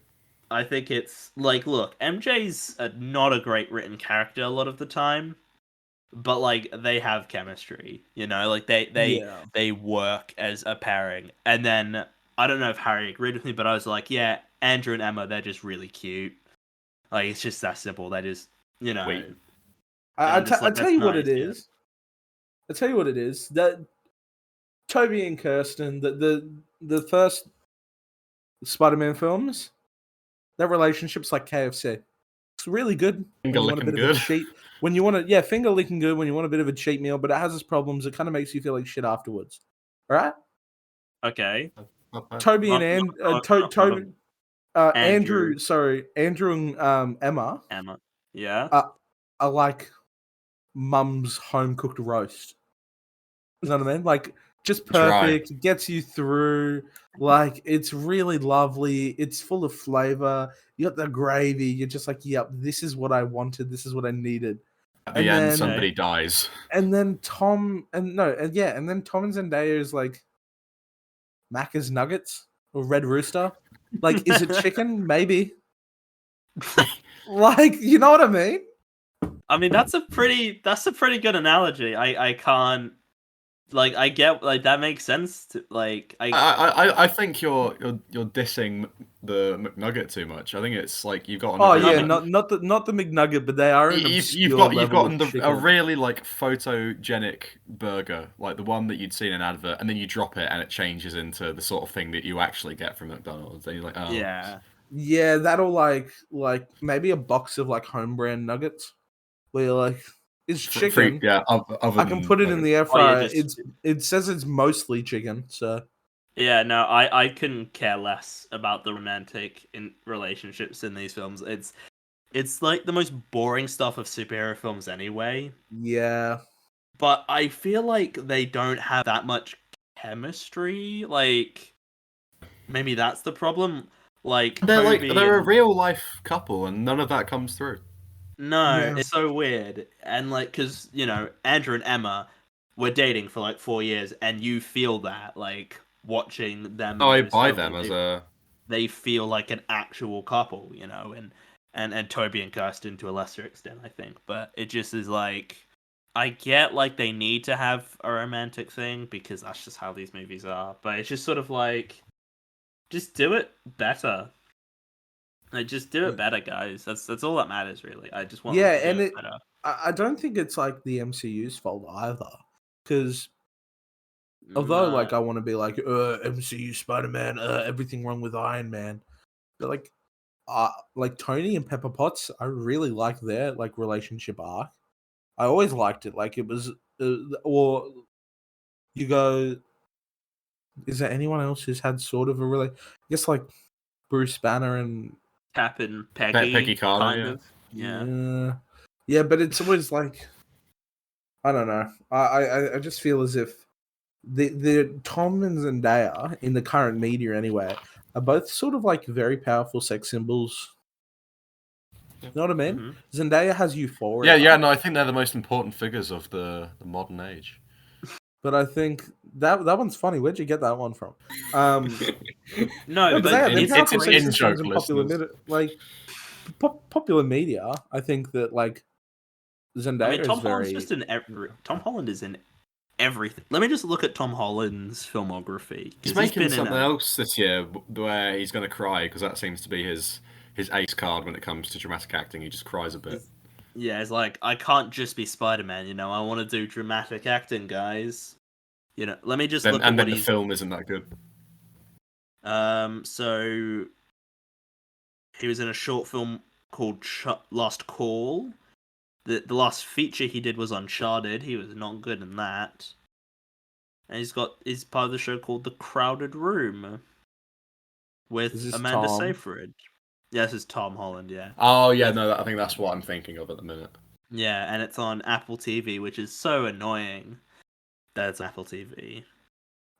I think it's like, look, MJ's not a great written character a lot of the time, but like they have chemistry, you know, like Yeah. they work as a pairing. And then I don't know if Harry agreed with me, but I was like, yeah, Andrew and Emma, they're just really cute. Like it's just that simple. They just, you know, Wait. I just like, tell that's you what it nice, yeah. is. I tell you what it is. That Toby and Kirsten, the first Spider-Man films, their relationship's like KFC. It's really good Finger when you want a licking bit of a good. cheat. When you want to, yeah, finger licking good when you want a bit of a cheat meal, but it has its problems. It kind of makes you feel like shit afterwards. All right? Okay. Not bad. Toby and Not Andrew, Andrew and Emma Emma. Yeah. are like mum's home cooked roast. You know what I mean? Like just Dry. perfect, gets you through. Like it's really lovely. It's full of flavor. You got the gravy. You're just like, yep, this is what I wanted. This is what I needed. At the And end, then somebody dies. and then Tom and then Tom and Zendaya is like Macca's Nuggets or Red Rooster. Like, is it chicken? Maybe. Like, you know what I mean? I mean, that's a pretty good analogy. I can't, like, I get, like, that makes sense to, like, I think you're dissing the McNugget too much. I think it's like you've got Oh a yeah, really, not the McNugget, but they are an obscure you've level gotten of a chicken. really like photogenic burger, like the one that you'd seen in an advert, and then you drop it and it changes into the sort of thing that you actually get from McDonald's. And you're like, oh, yeah. Yeah, that'll like maybe a box of like home brand nuggets where you're like, it's chicken. yeah. Other I can than put it in the air Oh, yeah, fryer. just It says it's mostly chicken, so yeah. No, I couldn't care less about the romantic in relationships in these films. It's like the most boring stuff of superhero films anyway. yeah. But I feel like they don't have that much chemistry. Like maybe that's the problem. Like Toby they're a and real life couple, and none of that comes through. no, Yeah. it's so weird. And like, cause you know, Andrew and Emma were dating for like 4 years, and you feel that like watching them Oh, in I those buy films, them as a they feel like an actual couple, you know, and Toby and Kirsten to a lesser extent, I think. But it just is like, I get like they need to have a romantic thing because that's just how these movies are. But it's just sort of like, just do it better. Like, just do it better, guys. That's all that matters, really. I just want Yeah, them to and do it better. I don't think it's like the MCU's fault either. Because although No. like I want to be like MCU Spider-Man, everything wrong with Iron Man. But like Tony and Pepper Potts, I really like their like relationship arc. I always liked it. Like it was or you go, is there anyone else who's had sort of a really, I guess like Bruce Banner and Cap and Peggy, Peggy Carter, kind yeah. of. Yeah. yeah, but it's always like I don't know. I just feel as if the Tom and Zendaya in the current media anyway are both sort of like very powerful sex symbols. You know what I mean? Mm-hmm. Zendaya has Euphoria. Yeah. No, I think they're the most important figures of the modern age. But I think that one's funny. Where'd you get that one from? No, No, but they're it's powerful sex in systems joke, in popular listeners. popular media. I think that like Zendaya I mean, is Tom Holland's very just in every. Tom Holland is in everything. Let me just look at Tom Holland's filmography. He's 'Cause making been something in, else this year where he's going to cry because that seems to be his ace card when it comes to dramatic acting. He just cries a bit. yeah, it's like, I can't just be Spider-Man, you know. I want to do dramatic acting, guys. You know, let me just look at And what then the he's. film isn't that good. So he was in a short film called Lost Call. The last feature he did was Uncharted. He was not good in that. And he's part of the show called The Crowded Room Is with this Amanda Tom? Seyfried. Yeah, this is Tom Holland. Yeah. Oh yeah, no, I think that's what I'm thinking of at the minute. Yeah, and it's on Apple TV, which is so annoying. That it's Apple TV.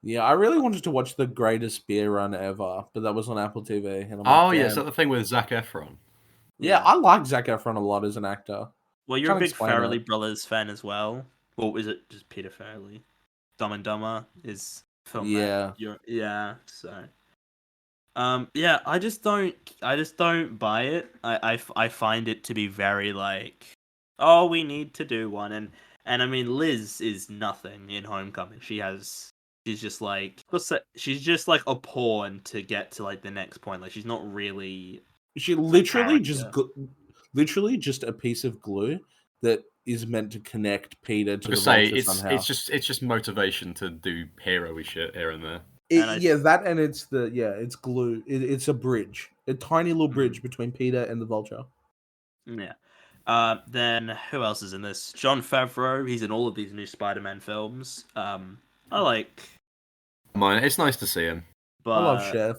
Yeah, I really wanted to watch The Greatest Beer Run Ever, but that was on Apple TV, and I'm like, Oh yeah, is damn. that the thing with Zac Efron? Yeah, I like Zac Efron a lot as an actor. Well, you're a Can't big explain Farrelly it. Brothers fan as well. Or is it just Peter Farrelly? Dumb and Dumber is a film that Yeah. yeah. So yeah, I just don't buy it. I find it to be very like, oh, we need to do one, and I mean Liz is nothing in Homecoming. She's just like, she's just like a pawn to get to like the next point. Like she's not really She a literally just character. literally just a piece of glue that is meant to connect Peter to I the say Vulture somehow. it's just motivation to do hero-y shit here and there. And Yeah, that and it's glue. It's a bridge, a tiny little bridge between Peter and the Vulture. Yeah. Then who else is in this? Jon Favreau. He's in all of these new Spider-Man films. I like, Mine, it's nice to see him I love but Chef.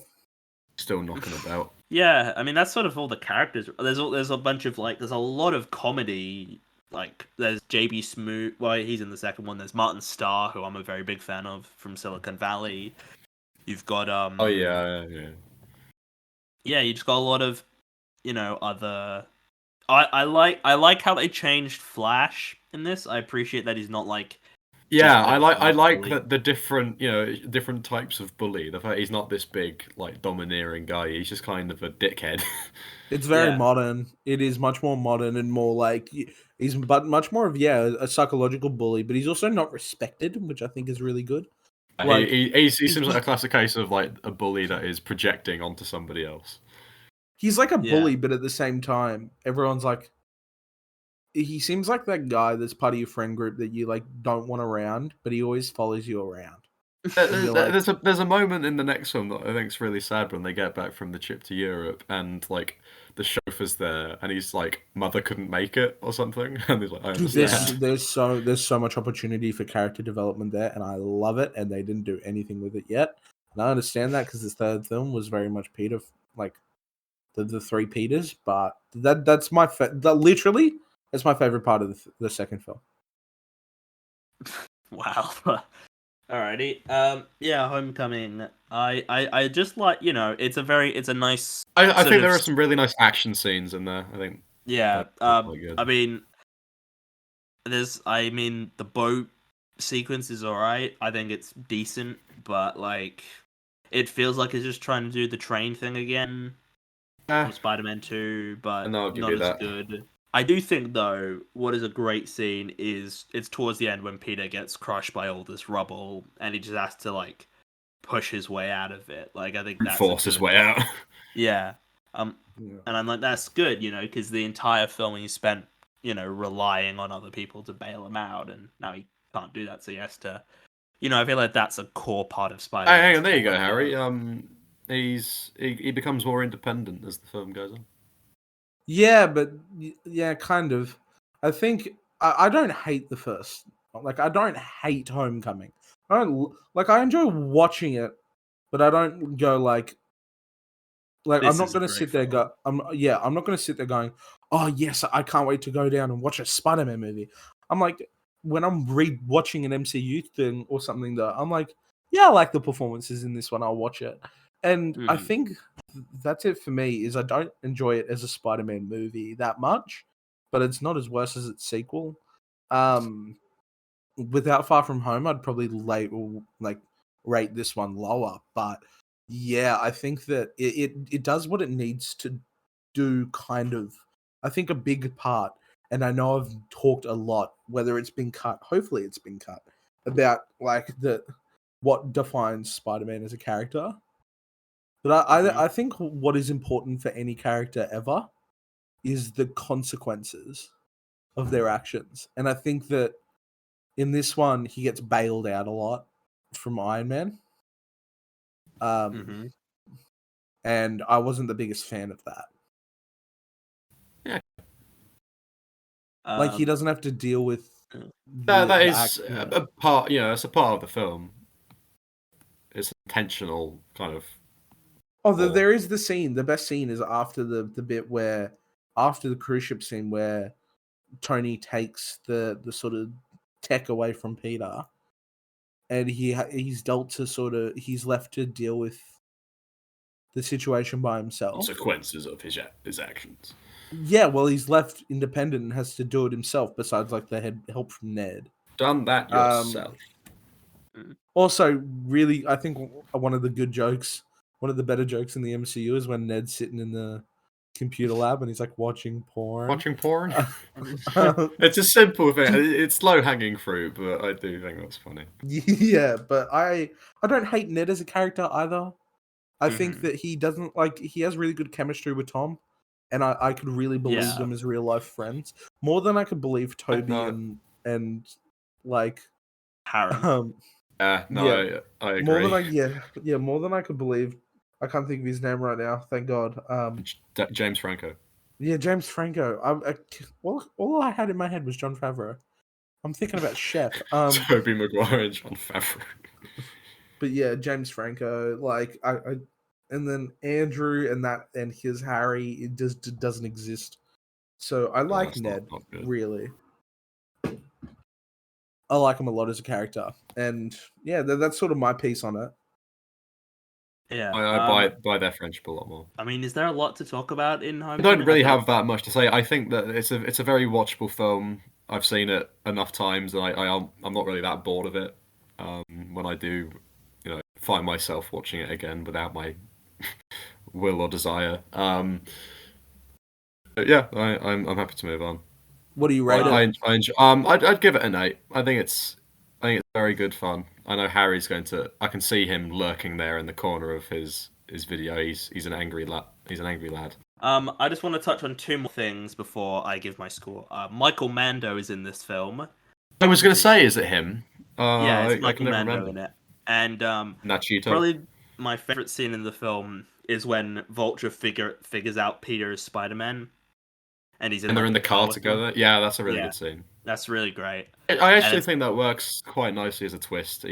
still knocking about. yeah, I mean that's sort of all the characters. There's a bunch of like there's a lot of comedy. Like there's JB Smoot. Well, he's in the second one. There's Martin Starr, who I'm a very big fan of from Silicon Valley. You've got Oh yeah. yeah, you just got a lot of other. I like how they changed Flash in this. I appreciate that he's not like Yeah, just I like bully. the different different types of bully. The fact he's not this big like domineering guy. He's just kind of a dickhead. It's very Yeah. modern. It is much more modern and more like he's but much more of a psychological bully, but he's also not respected, which I think is really good. Like He seems like a classic case of like a bully that is projecting onto somebody else. he's like a Yeah. bully, but at the same time, everyone's like he seems like that guy that's part of your friend group that you like don't want around, but he always follows you around. And you're like, There's a moment in the next one that I think's really sad when they get back from the trip to Europe and like the chauffeur's there and he's like mother couldn't make it or something and he's like I dude, understand. there's so much opportunity for character development there, and I love it. And they didn't do anything with it yet, and I understand that because this third film was very much Peter, like the three Peters. But that's my literally that's my favorite part of the second film. Wow. Alrighty. Yeah, Homecoming. I just like it's a nice I sort think of there are some really nice action scenes in there. I think yeah. they're quite good. I mean, the boat sequence is alright. I think it's decent, but like it feels like it's just trying to do the train thing again from Spider-Man 2, but And I'll give not you as that. good. I do think though, what is a great scene is it's towards the end when Peter gets crushed by all this rubble and he just has to like push his way out of it. Like I think that's Force his way out. yeah. Yeah. And I'm like that's good, because the entire film he spent, relying on other people to bail him out, and now he can't do that, so he has to. I feel like that's a core part of Spider-Man. Hang on, there you go, Harry. He becomes more independent as the film goes on. Yeah, but yeah, kind of. I think I don't hate the first. Like I don't hate Homecoming. I don't like. I enjoy watching it, but I don't go like I'm This not is a gonna great sit there film. I'm not gonna sit there going, oh yes, I can't wait to go down and watch a Spider-Man movie. I'm like when I'm watching an MCU thing or something that I'm like, yeah, I like the performances in this one, I'll watch it. And I Mhm. think that's it for me, is I don't enjoy it as a Spider-Man movie that much, but it's not as worse as its sequel. Without Far From Home, I'd probably rate this one lower, but yeah, I think that it does what it needs to do, kind of. I think a big part, and I know I've talked a lot, whether it's been cut, hopefully it's been cut, about like what defines Spider-Man as a character. But Mhm. I think what is important for any character ever is the consequences of their actions. And I think that in this one, he gets bailed out a lot from Iron Man. Mhm. And I wasn't the biggest fan of that. Yeah, Like he doesn't have to deal with that the is act. a part. It's a part of the film. It's intentional, kind of Oh, Or- there is the scene. The best scene is after the bit where, after the cruise ship scene where Tony takes the sort of tech away from Peter, and he's dealt to he's left to deal with the situation by himself. Consequences of his actions. Yeah, well, he's left independent and has to do it himself. Besides, like, the help from Ned. Done that yourself. Also, really, I think one of the better jokes in the MCU is when Ned's sitting in the computer lab and he's like watching porn. Watching porn? It's a simple thing. It's low hanging fruit, but I do think that's funny. Yeah, but I don't hate Ned as a character either. I think that he has really good chemistry with Tom, and I could really believe them as real life friends more than I could believe Toby and like Harry. I agree. More than more than I could believe. I can't think of his name right now. Thank God. James Franco. Yeah, James Franco. All I had in my head was Jon Favreau. I'm thinking about Chef. Tobey Maguire and Jon Favreau. But yeah, James Franco. Like and then Andrew and his Harry. It just doesn't exist. So I like Ned really. I like him a lot as a character, and yeah, that's sort of my piece on it. Yeah, I buy their friendship a lot more. I mean, is there a lot to talk about in Homecoming? I don't really have that much to say. I think that it's a very watchable film. I've seen it enough times, and I'm not really that bored of it. When I do, find myself watching it again without my will or desire. But yeah, I'm happy to move on. What do you rate it? I'd give it an 8. I think it's very good fun. I know Harry's I can see him lurking there in the corner of his video. He's an angry lad. He's an angry lad. I just want to touch on 2 more things before I give my score. Michael Mando is in this film. I was going to say, is it him? Yeah, it's I can Michael never Mando remember. in it. And Nachito. Probably my favorite scene in the film is when Vulture figures out Peter is Spider-Man. And they're in the car together. Yeah, that's a really good scene. That's really great. I actually think that works quite nicely as a twist.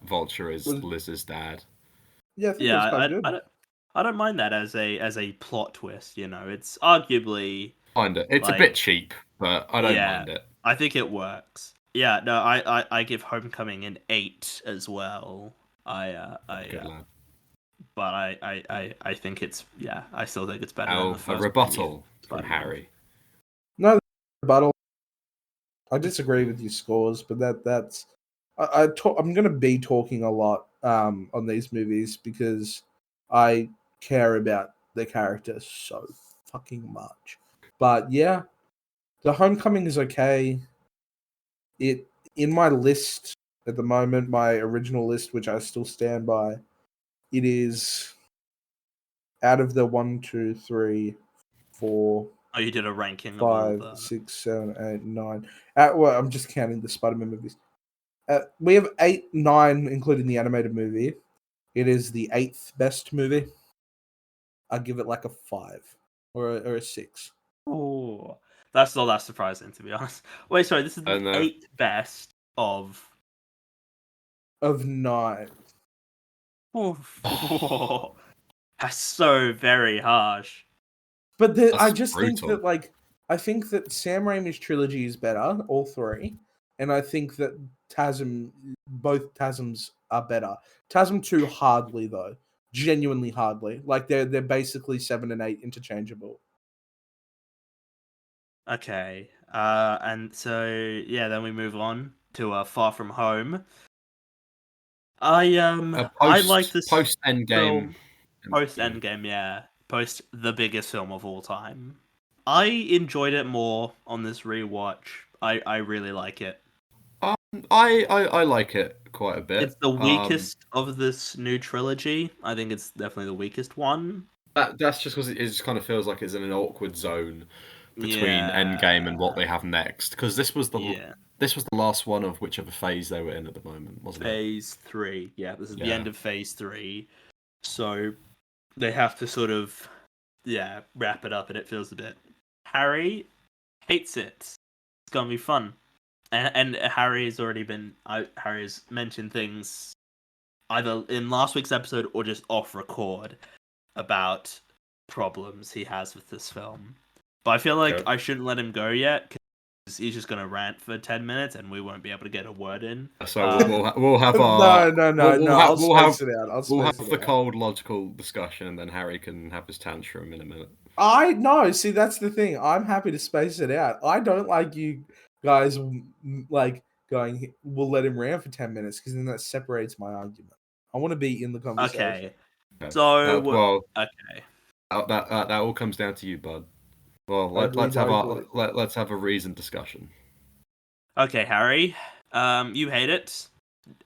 Vulture is Liz's dad. Yeah, I think that's quite good. I don't mind that as a plot twist. It's arguably it's a bit cheap, but I don't mind it. I think it works. Yeah, no, I give Homecoming an 8 as well. But I think it's I still think it's better than the first. A rebuttal from Harry. No rebuttal. I disagree with your scores, but that's I'm going to be talking a lot on these movies because I care about the characters so fucking much. But yeah, The Homecoming is okay. It in my list at the moment, my original list, which I still stand by, it is out of the 1, 2, 3, 4. Oh, you did a ranking 5, 6, 7, 8, 9. Well, I'm just counting the Spider-Man movies. We have 8, 9, including the animated movie. It is the 8th best movie. I'd give it like a 5 or a 6. Oh, that's not that surprising, to be honest. Wait, sorry, this is the 8th best of 9. Oh, that's so very harsh. But I just think that I think that Sam Raimi's trilogy is better, all 3, and I think that both TASMs are better. TASM 2 hardly though, genuinely hardly. Like they're basically 7 and 8 interchangeable. Okay, and so then we move on to Far From Home. I like this post Endgame. Post Endgame, yeah. Post the biggest film of all time. I enjoyed it more on this rewatch. I really like it. I like it quite a bit. It's the weakest of this new trilogy. I think it's definitely the weakest one. That's just because it just kind of feels like it's in an awkward zone between Endgame and what they have next. Because this was the last one of whichever phase they were in at the moment, wasn't it? Phase 3. Yeah, this is the end of Phase 3. So they have to sort of wrap it up, and it feels a bit. Harry hates it. It's gonna be fun. And Harry's already been. Harry's mentioned things either in last week's episode or just off record about problems he has with this film. But I feel like I shouldn't let him go yet because he's just gonna rant for 10 minutes and we won't be able to get a word in. So we'll have our no. I'll space it out. We'll have the cold logical discussion, and then Harry can have his tantrum in a minute. See, that's the thing. I'm happy to space it out. I don't like you guys like going. We'll let him rant for 10 minutes because then that separates my argument. I want to be in the conversation. Okay. So okay. That all comes down to you, bud. Well, let's have a reasoned discussion. Okay, Harry. You hate it.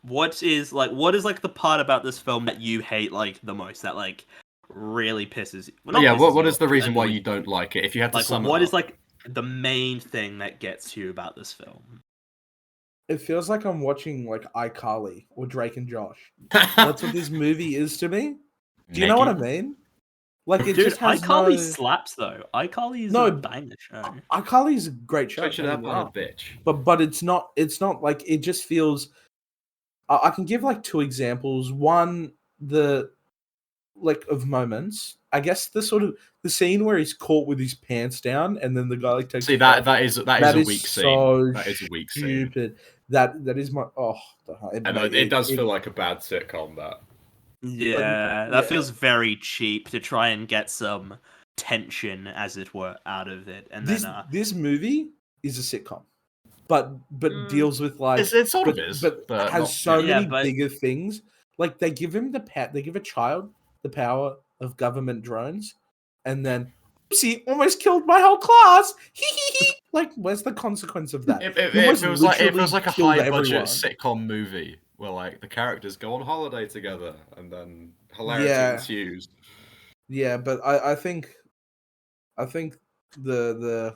What is like the part about this film that you hate like the most? That like really pisses you? What is the reason why you don't like it? If you had to like, sum it what up. is like the main thing that gets you about this film? It feels like I'm watching like iCarly or Drake and Josh. That's what this movie is to me. Do you know what I mean? Like it just has iCarly slaps though. iCarly is a banger show. iCarly's a great show. Switch it up on a bitch. But it's not like it just feels. I can give like two examples. One, of moments. I guess the scene where he's caught with his pants down, and then the guy like takes. See that is a weak scene. That is a weak stupid. Scene. That is my it does feel like a bad sitcom. That feels very cheap to try and get some tension, as it were, out of it. And this movie is a sitcom, but deals with like it sort of is, but has so many bigger things. Like they give him they give a child the power of government drones, and then oopsie, almost killed my whole class. Like, where's the consequence of that? It feels like a high budget sitcom movie where like the characters go on holiday together and then hilarity ensues. Yeah, but I think the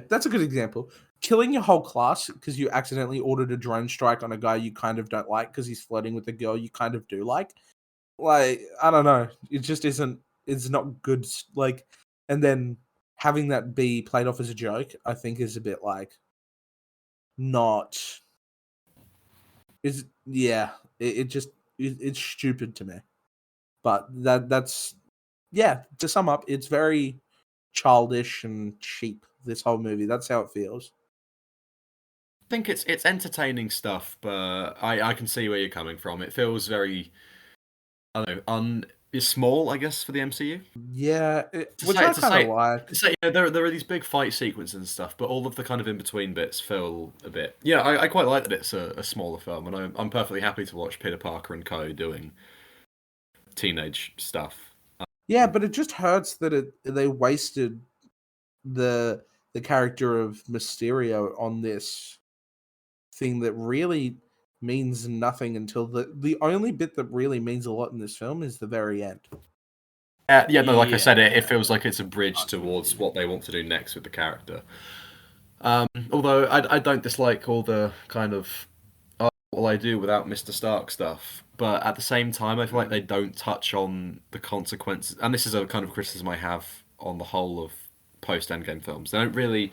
that's a good example. Killing your whole class because you accidentally ordered a drone strike on a guy you kind of don't like because he's flirting with a girl you kind of do like. Like, I don't know. It just isn't. It's not good. Like, and then having that be played off as a joke, I think, is a bit like not. It's it's stupid to me. But that's to sum up, it's very childish and cheap. This whole movie. That's how it feels. I think it's entertaining stuff, but I can see where you're coming from. It feels very, I don't know, it's small, I guess, for the MCU. Yeah, which I kind of like. There are these big fight sequences and stuff, but all of the kind of in between bits feel a bit. Yeah, I quite like that it's a smaller film, and I'm perfectly happy to watch Peter Parker and co doing teenage stuff. Yeah, but it just hurts that they wasted the character of Mysterio on this thing that really means nothing until the only bit that really means a lot in this film is the very end. I said, it feels like it's a bridge towards what they want to do next with the character. Although I don't dislike all the kind of what will I do without Mr. Stark stuff, but at the same time I feel like they don't touch on the consequences, and this is a kind of criticism I have on the whole of post-Endgame films. They don't really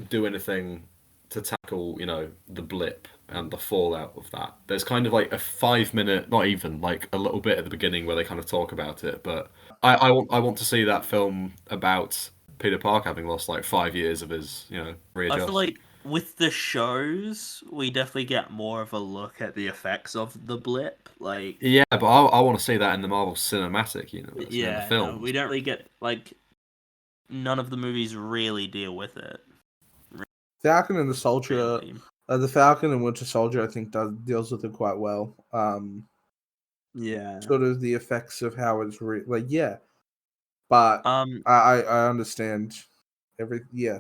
do anything to tackle, the blip and the fallout of that. There's kind of like a 5-minute, not even, like a little bit at the beginning where they kind of talk about it, but I want to see that film about Peter Parker having lost like 5 years of his, readjust. I feel like with the shows, we definitely get more of a look at the effects of the blip. Like, yeah, but I want to see that in the Marvel Cinematic Universe. Yeah, in the film. No, we don't really get like none of the movies really deal with it. Falcon and the Soldier, the Falcon and Winter Soldier, I think deals with it quite well. Sort of the effects of how it's but I understand But yeah,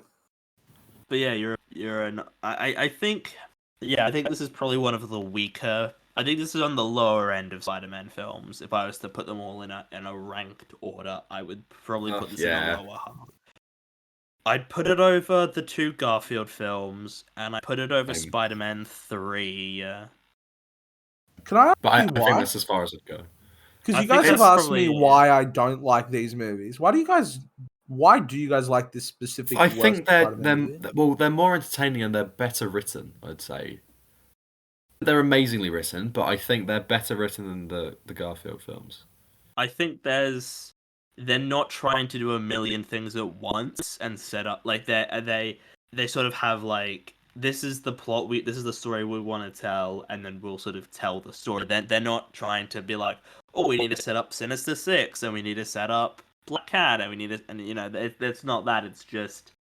I think this is probably one of the weaker. I think this is on the lower end of Spider-Man films. If I was to put them all in a ranked order, I would probably put this in the lower half. I'd put it over the 2 Garfield films, and I put it over Spider-Man 3. Can I ask I why? think that's as far as it goes. Because you guys have asked me why I don't like these movies. Why do you guys like this specific? I think they're more entertaining and they're better written, I'd say. they're amazingly written, but I think they're better written than the Garfield films. I think they're not trying to do a million things at once and set up like they sort of have like this is the plot this is the story we want to tell, and then we'll sort of tell the story. They're not trying to be like, oh, we need to set up Sinister Six and we need to set up Black Cat and we need to, and it's not that. It's just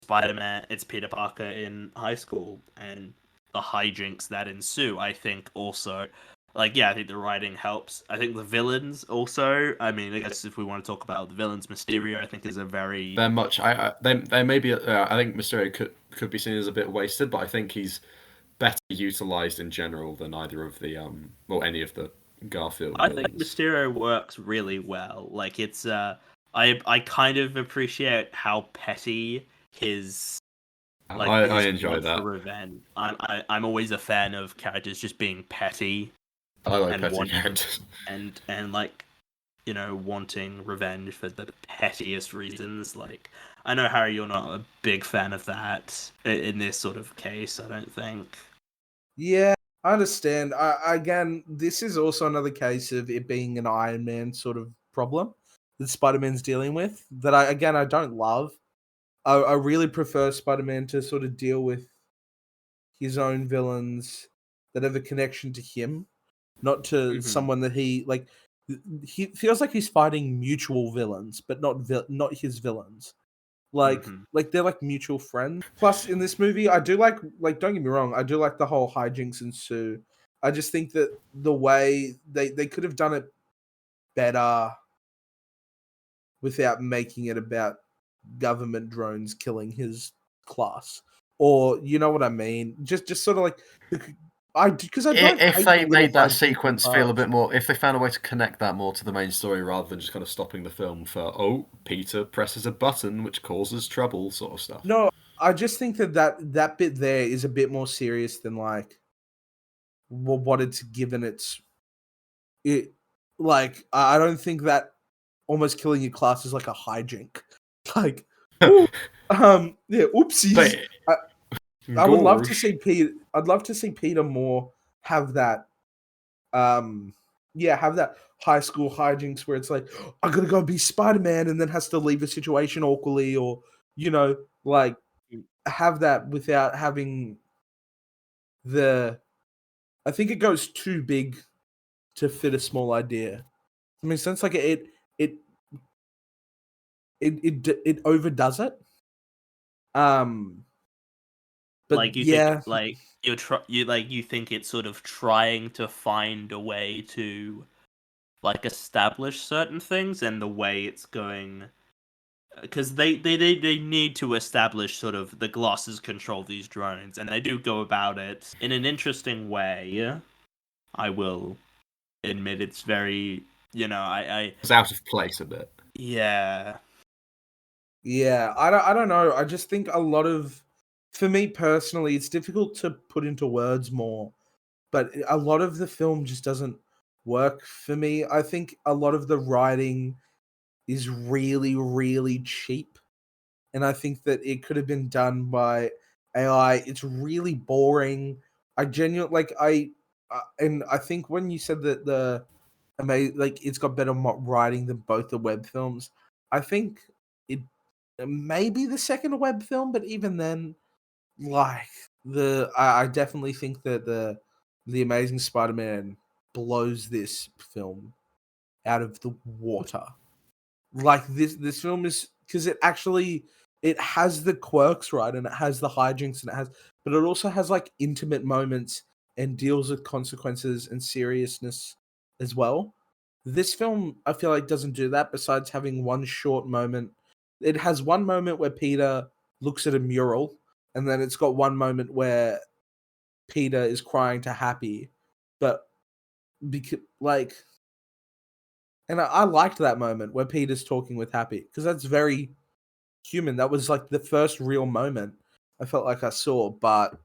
Spider-Man. It's Peter Parker in high school and the hijinks that ensue. I think also, like, yeah, I think the writing helps. I think the villains also. I mean, I guess if we want to talk about the villains, Mysterio, I think is a very They're much. They may be. I think Mysterio could be seen as a bit wasted, but I think he's better utilized in general than either of the or any of the Garfield I villains. think Mysterio works really well. Like it's I kind of appreciate how petty his like I his enjoy want that. for revenge. I'm always a fan of characters just being petty I like and petty characters. and like wanting revenge for the pettiest reasons. Like I know Harry, you're not a big fan of that in this sort of case. I don't think. Yeah, I understand. Again, this is also another case of it being an Iron Man sort of problem that Spider-Man's dealing with. That I don't love. I really prefer Spider-Man to sort of deal with his own villains that have a connection to him, not to someone that he like. He feels like he's fighting mutual villains, but not his villains. Like they're like mutual friends. Plus, in this movie, I do like don't get me wrong, I do like the whole hijinks ensue. I just think that the way they could have done it better without making it about government drones killing his class, or you know what I mean. Just sort of like because I don't If hate they the little made that hijinks sequence and feel a bit parts. more, if they found a way to connect that more to the main story rather than just kind of stopping the film for, oh, Peter presses a button which causes trouble, sort of stuff. No, I just think that bit there is a bit more serious than like what it's given it. Like I don't think that almost killing your class is like a hijink. Like, ooh, yeah, oopsies. But I would love to gosh. see Peter. I'd love to see Peter more have that. Yeah, have that high school hijinks where it's like, I gotta go be Spider Man, and then has to leave a situation awkwardly, or like have that without having the. I think it goes too big to fit a small idea. I mean, sense like it it overdoes it. But Like you think yeah, like you think it's sort of trying to find a way to like establish certain things, and the way it's going because they need to establish sort of the glosses control these drones, and they do go about it in an interesting way. I will admit it's very I It's out of place a bit. yeah. yeah. I don't know. I just think a lot of, for me personally, it's difficult to put into words more. But a lot of the film just doesn't work for me. I think a lot of the writing is really, really cheap, and I think that it could have been done by AI. It's really boring. I genuinely like and I think when you said that like it's got better writing than both the web films, I think it may be the second web film, but even then, like I definitely think that the Amazing Spider-Man blows this film out of the water. Like this film is because it has the quirks, right, and it has the hijinks, and but it also has like intimate moments and deals with consequences and seriousness as well. This film, I feel like, doesn't do that. Besides having one short moment, it has one moment where Peter looks at a mural, and then it's got one moment where Peter is crying to Happy, but because like, and I liked that moment where Peter's talking with Happy because that's very human. That was like the first real moment I felt like I saw. But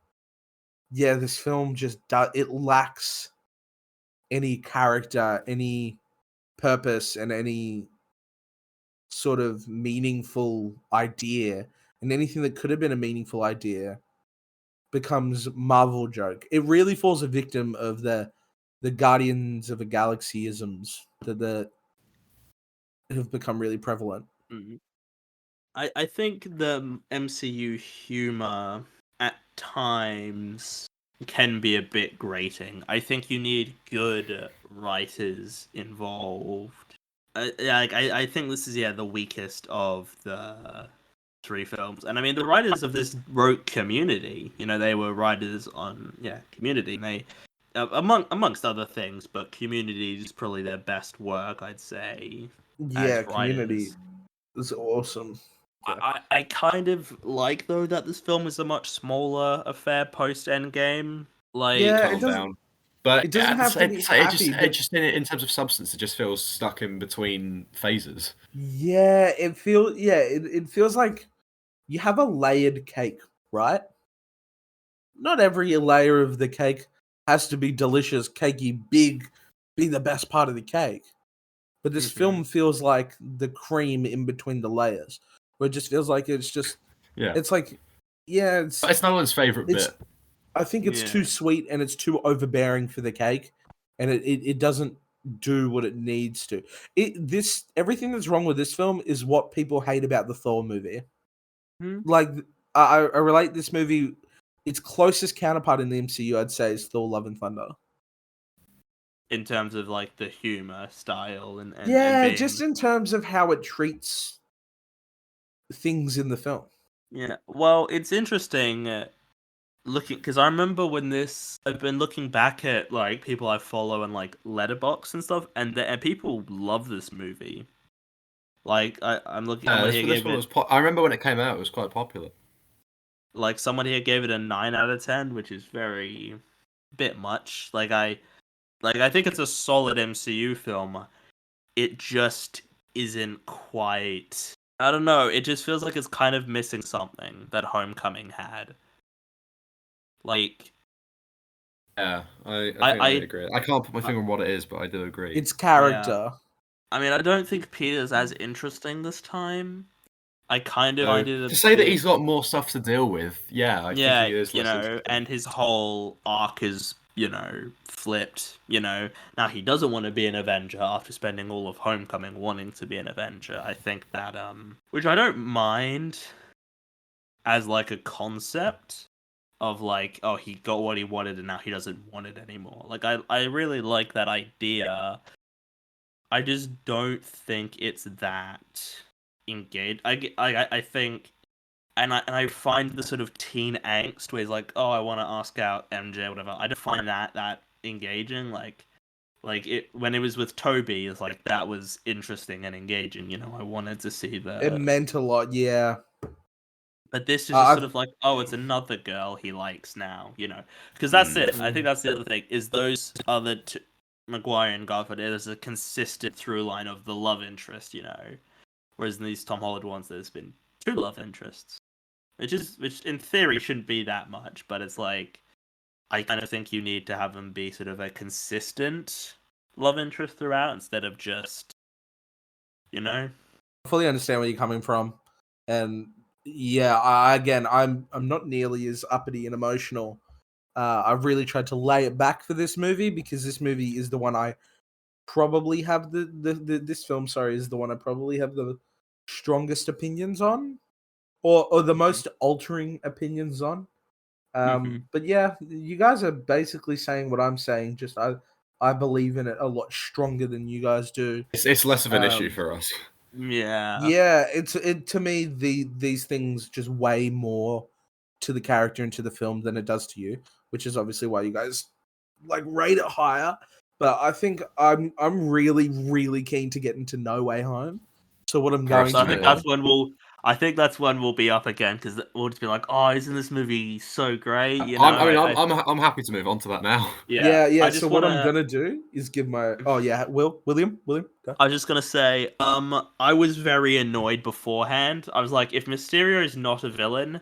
yeah, this film just it lacks any character, any purpose, and any sort of meaningful idea, and anything that could have been a meaningful idea becomes Marvel joke. It really falls a victim of the Guardians of the Galaxy isms that have become really prevalent. Mhm. I think the MCU humor at times can be a bit grating. I think you need good writers involved. I think this is the weakest of the three films, and I mean the writers of this wrote Community. You know, they were writers on Community. And they amongst other things, but Community is probably their best work, I'd say. Yeah, As Community writers. is awesome. Yeah. I kind of like though that this film is a much smaller affair post Endgame. Like, Yeah, Calm down. But it doesn't at the have to same, be it happy, just, but- in terms of substance, it just feels stuck in between phases. Yeah, it feels like you have a layered cake, right? Not every layer of the cake has to be delicious, cakey, big, be the best part of the cake. But this film feels like the cream in between the layers, where it just feels like it's just, Yeah, it's like, yeah, but it's no one's favorite it's. bit. I think it's too Yeah. sweet and it's too overbearing for the cake, and it doesn't do what it needs to. Everything that's wrong with this film is what people hate about the Thor movie. Like I relate this movie. Its closest counterpart in the MCU, I'd say, is Thor: Love and Thunder. in terms of like the humor style and Yeah, being, just in terms of how it treats things in the film. yeah. Well, it's interesting looking because I remember when this. I've been looking back at like people I follow and like Letterboxd and stuff, and people love this movie. Like I'm looking. Someone here This gave one it was. I remember when it came out; it was quite popular. like someone here gave it a 9 out of 10, which is very bit much. I think it's a solid MCU film. It just isn't quite. I don't know. It just feels like it's kind of missing something that Homecoming had. Like, Yeah, I think I I agree. I can't put my finger on what it is, but I do agree. It's character. I mean, I don't think Peter's as interesting this time. I kind of find it a to say that bit- he's got more stuff to deal with, I think he is you less know, interesting. and his whole arc is, flipped, Now he doesn't want to be an Avenger after spending all of Homecoming wanting to be an Avenger. I think that, which I don't mind as like a concept of like, oh, he got what he wanted and now he doesn't want it anymore. Like, I really like that idea. I just don't think it's that engaged. I think, and I find the sort of teen angst where he's like, oh, I want to ask out MJ or whatever. I don't find that engaging. Like it when it was with Toby, it's like that was interesting and engaging. I wanted to see It the. meant a lot, yeah. But this is just sort of like, oh, it's another girl he likes now, because that's it. I think that's the other thing is those other two, Maguire and Garfield. There's a consistent through line of the love interest, whereas in these Tom Holland ones, there's been two love interests, which in theory shouldn't be that much, but it's like I kind of think you need to have them be sort of a consistent love interest throughout instead of just, I fully understand where you're coming from, and yeah, I'm not nearly as uppity and emotional. I've really tried to lay it back for this movie because this movie is the one I probably have this film. Sorry, is the one I probably have the strongest opinions on, or the most altering opinions on. But yeah, you guys are basically saying what I'm saying. Just I believe in it a lot stronger than you guys do. It's less of an issue for us. Yeah, it to me these things just weigh more to the character and to the film than it does to you, which is obviously why you guys like rate it higher. But I think I'm really keen to get into No Way Home. So what I'm going So to I think that's when we'll be up again because we'll just be like, oh, isn't this movie so great? I'm happy to move on to that now. Yeah. So what I'm gonna do is give my William, go. I was just gonna say, I was very annoyed beforehand. I was like, if Mysterio is not a villain,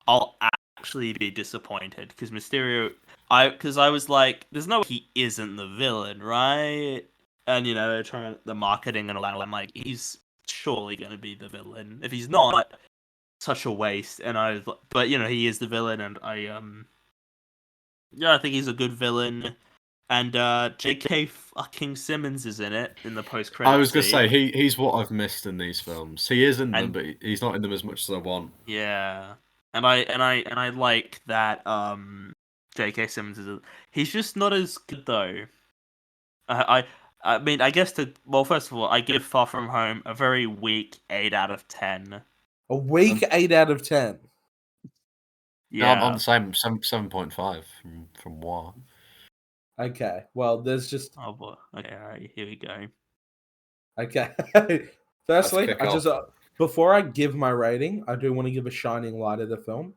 I'll actually be disappointed because Mysterio. Because I was like, there's no way he isn't the villain, right? And they're trying the marketing and all that. I'm like, he's surely gonna be the villain. If he's not, such a waste. And but he is the villain, and Yeah, I think he's a good villain. And J.K. fucking Simmons is in it in the I post-credit was gonna say scene. he's what I've missed in these films. He is in them, And but he's not in them as much as I want. yeah, and I like that. J.K. Simmons he's just not as good though. I mean, I guess first of all, I give Far From Home a very weak 8 out of 10. A weak 8 out of 10. No, I'm Yeah. the same 7.5 from War. Okay, well, there's just Oh boy. Okay. All right. Here we go. okay. Let's Firstly, kick I off. just before I give my rating, I do want to give a shining light of the film.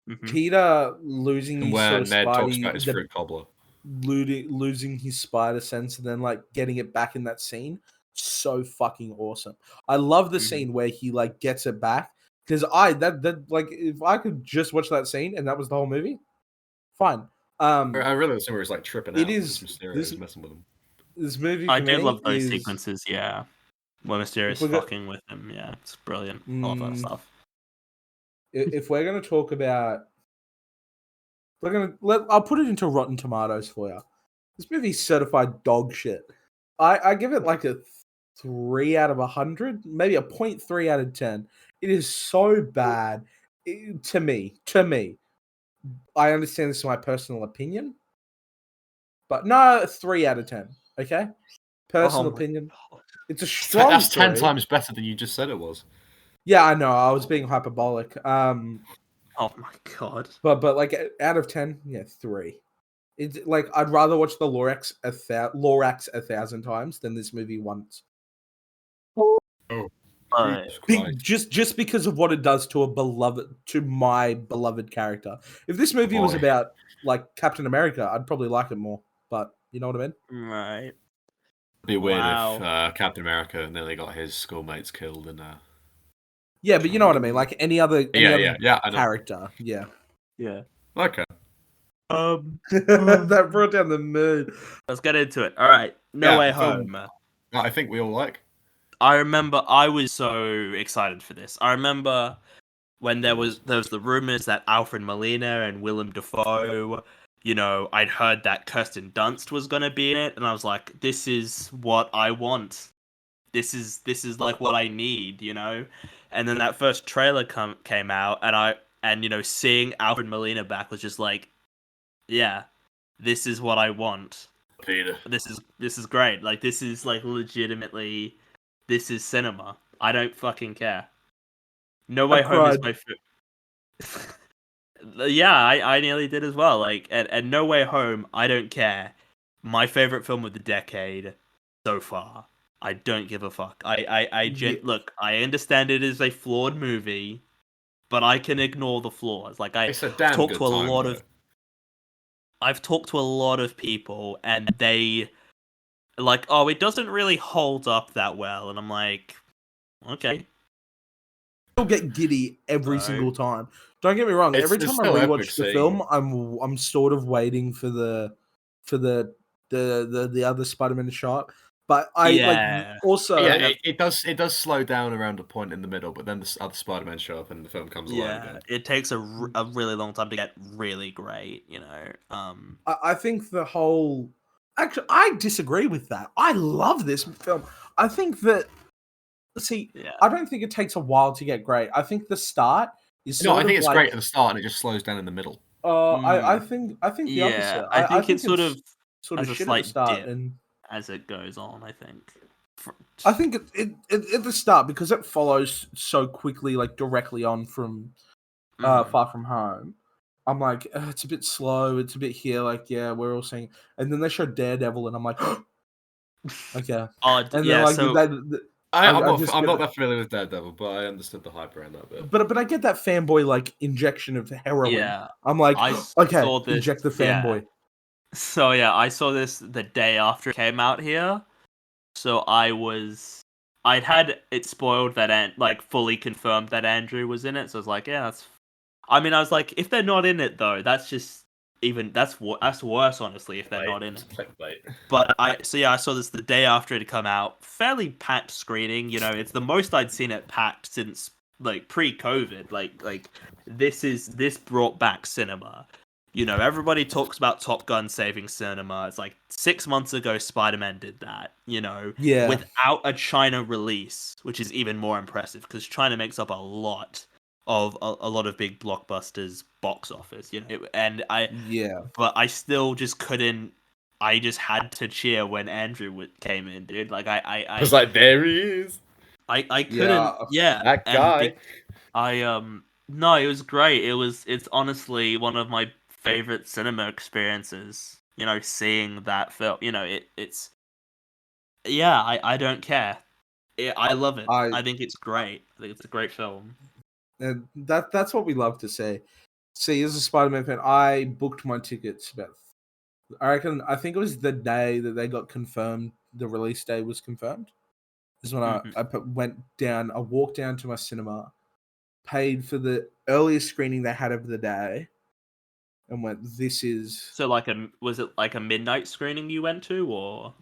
Hmm. Peter losing And his where sort of Ned talks about his Spidey, fruit cobbler. losing his spider sense, and then like getting it back in that scene, so fucking awesome. I love the Hmm. scene where he like gets it back because that like if I could just watch that scene and that was the whole movie, fine. I really like the scene where he's like tripping It out because is Mysterio's messing with him. this movie I for do me love those is sequences. Yeah. Where if Mysterious we go. fucking with him. Yeah, it's brilliant. I love that Mm, stuff. if we're gonna talk about, I'll put it into Rotten Tomatoes for you. This movie's certified dog shit. I give it like a 3 out of 100, maybe a 0.3 out of 10. It is so bad to me. To me, I understand this is my personal opinion, but no, 3 out of 10. Okay, Oh personal my opinion. god. It's a strong That's 10 three. times better than you just said it was. Yeah, I know. I was being hyperbolic. Oh my god. But like out of 10, yeah, 3. It's like I'd rather watch the Lorax 1,000 times than this movie once. Oh, But Jesus Christ. Just because of what it does to my beloved character. If this movie was Boy. about like Captain America, I'd probably like it more. But you know what I mean? right. It'd be weird if Wow. Captain America nearly got his schoolmates killed in Yeah, but you know what I mean. Like any other Yeah, I know. character. Yeah, Yeah. Okay. Um. that brought down the mood. Let's get into it. All right. No Yeah, Way a film Home. that I think we all like. I remember I was so excited for this. I remember when there was the rumors that Alfred Molina and Willem Dafoe, I'd heard that Kirsten Dunst was gonna be in it, and I was like, this is what I want. This is like what I need. And then that first trailer came out, and seeing Alfred Molina back was just like, yeah, this is what I want. Peter. This is great. Like this is like legitimately, this is cinema. I don't fucking care. No I Way Home is cried. my yeah, I nearly did as well. Like, and No Way Home, I don't care. My favorite film of the decade so far. I don't give a fuck. Yeah, Look, I understand it is a flawed movie, but I can ignore the flaws. Like, It's a I've damn talked to good a time lot though. of, I've talked to a lot of people, and they like, oh, it doesn't really hold up that well, and I'm like, okay, still get giddy every so single time. Don't get me wrong. Every It's time I still epic rewatch the seeing. film, I'm sort of waiting for the other Spider-Man shot. But I like yeah, Yeah, also and it does slow down around a point in the middle, but then the other Spider-Man show up and the film comes alive yeah, again. it takes a really long time to get really great. I think the whole actually I disagree with that. I love this film. I think that see, Yeah. I don't think it takes a while to get great. I think the start is No, I sort think of it's great like at the start and it just slows down in the middle. I think the Yeah, opposite. I I think think it sort it's of sort of has a shit at the slight start dip and as it goes on, I think. I think it at the start because it follows so quickly, like directly on from Mhm. Far From Home. I'm like, it's a bit slow. It's a bit here, like yeah, we're all saying, and then they show Daredevil, and I'm like, okay, and then Yeah, like so I'm I not just I'm get not it, that familiar with Daredevil, but I understood the hype around that bit. but I get that fanboy like injection of heroin. yeah, I'm like, I okay, saw this inject the yeah. fanboy. So yeah, I saw this the day after it came out here. So I'd had it spoiled that like fully confirmed that Andrew was in it. So I was like, yeah, I mean, I was like, if they're not in it though, that's just that's worse, honestly, if they're Right, not in it's it. clickbait. But I saw this the day after it had come out. Fairly packed screening. It's the most I'd seen it packed since like pre-COVID. Like this brought back cinema. everybody talks about Top Gun saving cinema. It's like 6 months ago, Spider-Man did that, Yeah. without a China release, which is even more impressive because China makes up a lot of a lot of big blockbusters box office, Yeah. but I still just couldn't. I just had to cheer when Andrew came in, dude. Like I was like, there he is. I couldn't, Yeah. yeah, That guy. no, it was great. It's honestly one of my favorite cinema experiences. Seeing that film. It's yeah. I don't care. I love it. I I think it's great. I think it's a great film. and that's what we love to say. See, as a Spider-Man fan, I booked my tickets I think it was the day that they got confirmed. The release day was confirmed. Is when Mhm. I walked down to my cinema, paid for the earliest screening they had of the day, and went, "This is." So was it like a midnight screening you went to, or?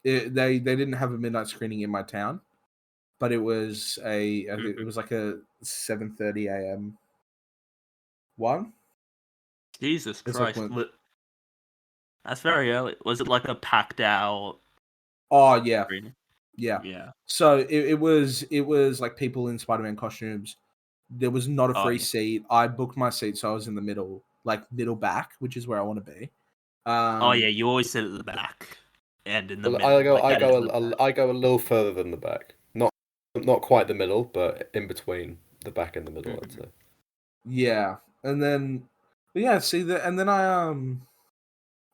They didn't have a midnight screening in my town, but it was I think it Mhm. was like a 7:30 a.m. one. Jesus It's like Christ, when. that's very early. Was it like a packed out Oh yeah, screening? yeah. Yeah. So it was like people in Spider-Man costumes. There was not a Oh free yeah. seat. I booked my seat, so I was in the middle, like middle back, which is where I want to be. Oh yeah. You always sit at the back and in the Well, middle. Like that is the best. I go a little further than the back. Not quite the middle, but in between the back and the middle, I'd say. Yeah, and then, but yeah, see that, and then I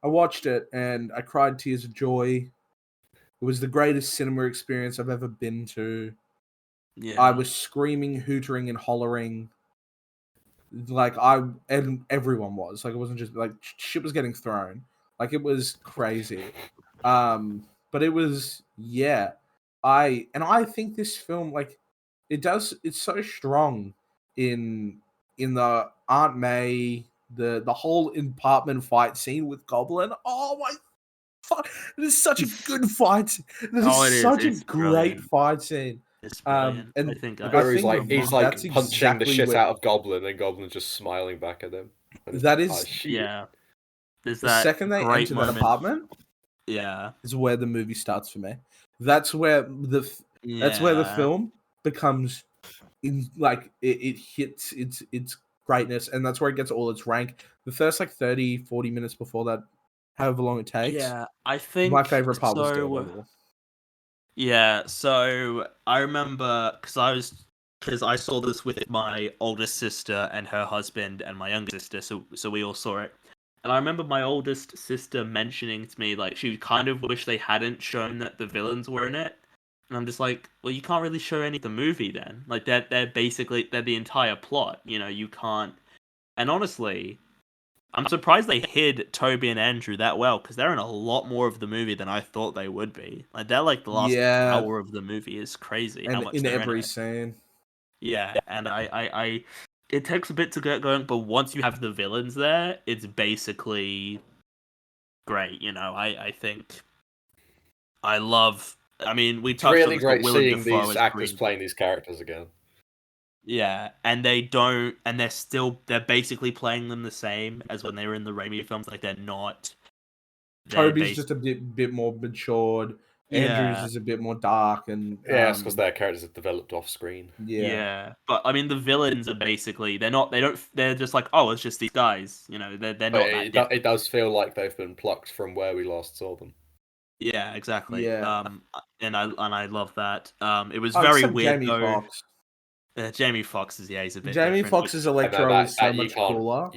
watched it and I cried tears of joy. It was the greatest cinema experience I've ever been to. I Yeah. was screaming, hootering, and hollering. And everyone was like, it wasn't just like shit was getting thrown. Like it was crazy. But it was, yeah. I think this film, like, it's so strong in the Aunt May, the whole apartment fight scene with Goblin. Oh my fuck! It is such a good fight scene. It is Oh, it is. such a It's great brilliant. fight scene. It's brilliant. I And think The I bit where I. he's think like I'm he's on. that's like punching the exactly shit what out of Goblin, and Goblin's just smiling back at him. And it's that like, oh is. shit. Yeah. There's The that second they great enter that moment. apartment Yeah. is where the movie starts for me. That's where the Yeah. film becomes it hits its greatness, and that's where it gets all its rank. The first like 30-40 minutes before that, however long it takes, Yeah. I my think favorite part was so. Daredevil. Yeah. So I remember because I saw this with my oldest sister and her husband and my younger sister. So we all saw it. And I remember my oldest sister mentioning to me like she kind of wished they hadn't shown that the villains were in it. And I'm just like, well, you can't really show any of the movie then. Like they're basically they're the entire plot. You can't. And honestly, I'm surprised they hid Toby and Andrew that well because they're in a lot more of the movie than I thought they would be. Like they're like the last Yeah, hour of the movie is crazy how and much in they're in every it. scene. Yeah, and it takes a bit to get going, but once you have the villains there, it's basically great. I think I love. I mean, we It's touched on really this, but great Willem seeing Dafoe these as actors Green. playing these characters again. Yeah, and they're basically playing them the same as when they were in the Raimi films. Like they're not. They're Toby's based. just a bit more matured. Andrew's Yeah, is a bit more dark, and Yeah, it's because their characters have developed off screen. yeah, yeah. But I mean, the villains are basically they're not. They don't. They're just like, oh, it's just these guys. They're But not that different. it does feel like they've been plucked from where we last saw them. Yeah, exactly. yeah. And I love that. It was Oh, very except weird Jamie though. Foxx. Jamie Foxx he's a bit Jamie different. Foxx's I know Electro is so that you much can't. cooler.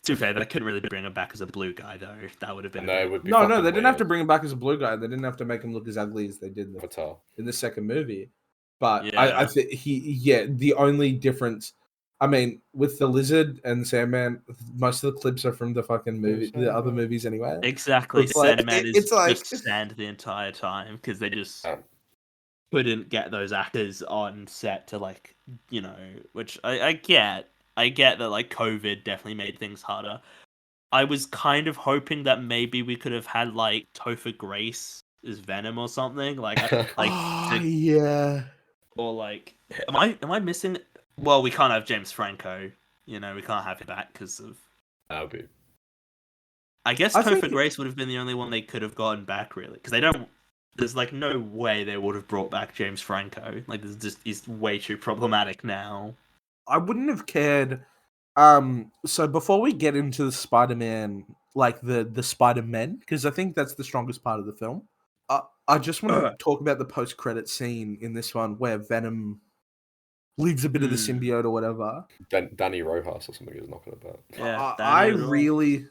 To be fair, they couldn't really bring him back as a blue guy though. That would have been. No, it would be No, fucking they didn't have weird. to bring him back as a blue guy. They didn't have to make him look as ugly as they did Avatar. in the second movie. But I Yeah. think the only difference, I mean, with the Lizard and Sandman, most of the clips are from the fucking movie, the other movies anyway. Exactly. It's like Sandman is it's like just sand the entire time because they just Um, couldn't get those actors on set to which I get. I get that like COVID definitely made things harder. I was kind of hoping that maybe we could have had like Topher Grace as Venom or something yeah. or like am I missing? Well, we can't have James Franco. We can't have him back because of That would be. I guess I Topher think- Grace would have been the only one they could have gotten back, really, because they don't. There's like no way they would have brought back James Franco. Like, this just is way too problematic now. I wouldn't have cared. So before we get into the Spider-Man, like the Spider-Men, because I think that's the strongest part of the film. I just want to talk about the post-credit scene in this one where Venom leaves a bit of the symbiote or whatever. Danny Rojas or something is knocking about. Yeah, I really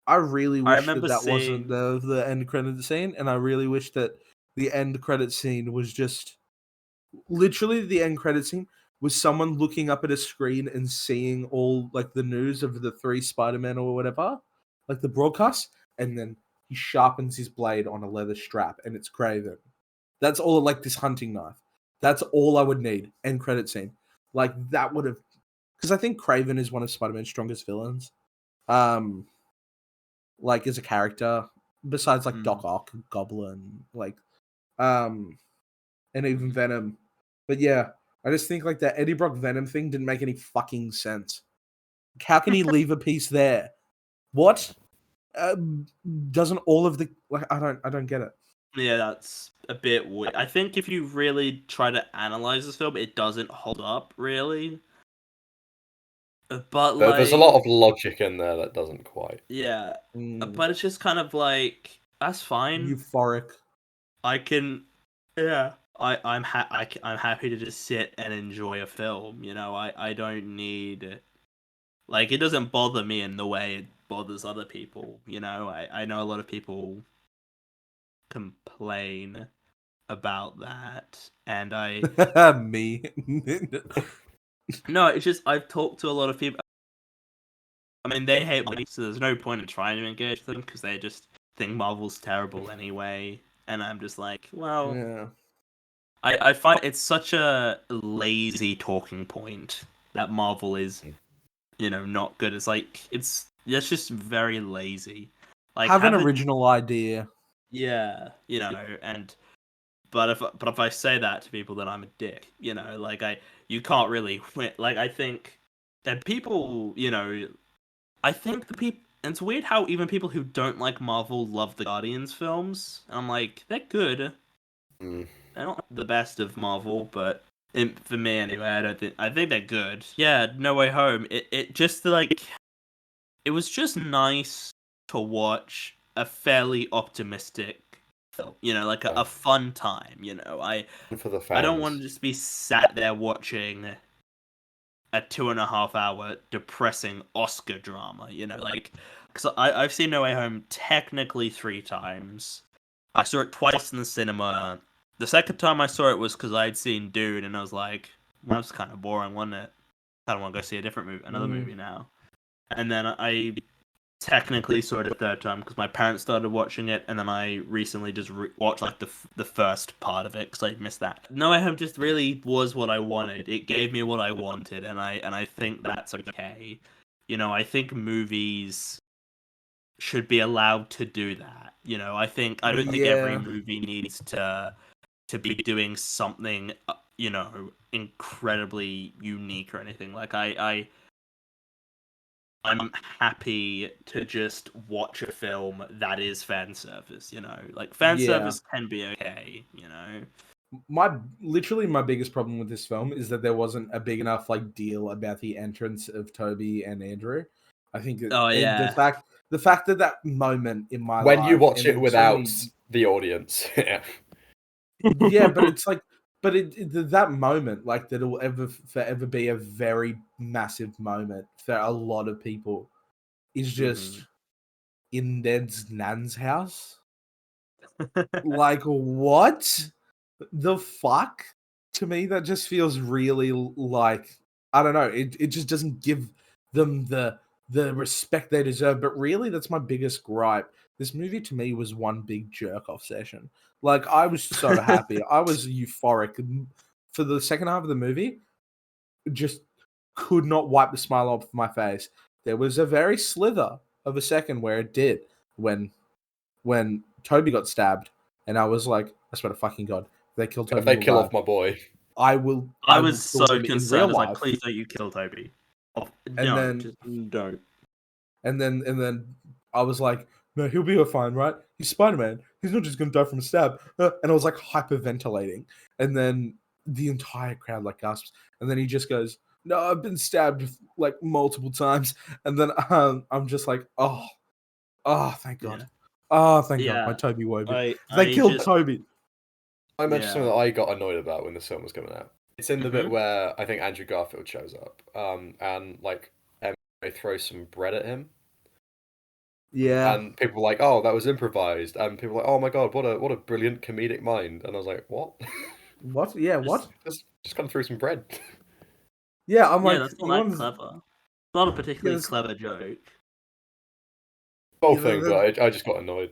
I wish remember that seeing- wasn't the end credit scene, and I really wish that the end credit scene was just literally the end credit scene was someone looking up at a screen and seeing all like the news of the 3 Spider-Men or whatever, like the broadcast, and then he sharpens his blade on a leather strap and it's Craven. That's all, like this hunting knife. That's all I would need. End credit scene. Like that would have, because I think Craven is one of Spider-Man's strongest villains. Like as a character, besides like Doc Ock, Goblin, like, and even Venom. But yeah, I just think like that Eddie Brock Venom thing didn't make any fucking sense. How can he leave a piece there? What? Doesn't all of the like? I don't get it. Yeah, that's a bit weird. I think if you really try to analyze this film, it doesn't hold up really. But like, There's a lot of logic in there that doesn't quite. Yeah, but it's just kind of like that's fine. Euphoric. I can, yeah. I'm happy to just sit and enjoy a film. You know, I don't need, like, it doesn't bother me in the way it bothers other people. You know, I know a lot of people complain about that, and Me. no, it's just I've talked to a lot of people. I mean, they hate me, so there's no point in trying to engage them because they just think Marvel's terrible anyway. And I'm just like, well, Yeah. I find it's such a lazy talking point that Marvel is, you know, not good. It's like it's just very lazy. Like Have an original idea. Yeah, you know, but if I say that to people, then I'm a dick. You know, like you can't really win. Like I think that people, you know, I think the people. And it's weird how even people who don't like Marvel love the Guardians films. And I'm like, they're good. They're not the best of Marvel, but for me anyway, I think they're good. Yeah, No Way Home. It just like it was just nice to watch a fairly optimistic film. You know, like a fun time. You know, For the fans. I don't want to just be sat there watching a 2.5 hour depressing Oscar drama. You know, like because I've seen No Way Home technically 3 times. I saw it twice in the cinema. The second time I saw it was because I'd seen Dune, and I was like, well, that's kind of boring, wasn't it? I don't want to go see a different movie, another movie now. And then I technically saw it a third time because my parents started watching it, and then I recently just watched like the first part of it because I missed that. No Way Home just really was what I wanted. It gave me what I wanted, and I think that's okay. You know, I think movies should be allowed to do that. You know, I don't think every movie needs to be doing something, you know, incredibly unique or anything. Like I'm happy to just watch a film that is fan service, you know. Like fan service can be okay, you know. My biggest problem with this film is that there wasn't a big enough like deal about the entrance of Toby and Andrew. I think that, the fact that moment in my when life, you watch it without the audience, yeah, but it's like, but that moment, like that will forever be a very massive moment for a lot of people, is just in Ned's nan's house. Like, what the fuck? To me, that just feels really like, I don't know. It just doesn't give them the respect they deserve. But really, that's my biggest gripe. This movie to me was one big jerk off session. Like, I was so happy. I was euphoric for the second half of the movie. Just could not wipe the smile off my face. There was a very slither of a second where it did when Toby got stabbed, and I was like, I swear to fucking God, if they kill Toby, if they kill off my boy, I will. I was so concerned. I was like, please don't you kill Toby. Oh, And no, then just don't. and then I was like, no, he'll be fine, right? He's Spider-Man. He's not just gonna die from a stab. And I was like hyperventilating. And then the entire crowd like gasps. And then he just goes, no, I've been stabbed like multiple times. And then I'm just like, oh, thank God. Yeah. Oh, thank God, my Yeah. Toby Woby. They I killed just Toby. I mentioned Yeah. something that I got annoyed about when this film was coming out. It's in the bit Mhm. where I think Andrew Garfield shows up, and like they throw some bread at him, Yeah. and people were like, "Oh, that was improvised," and people were like, "Oh my God, what a brilliant comedic mind!" And I was like, "What? What? Yeah, what? just kind of threw some bread." Yeah, I'm Yeah, like, that's you not that want clever. It's not a yeah, particularly clever joke. Whole yeah, thing, but I just got annoyed.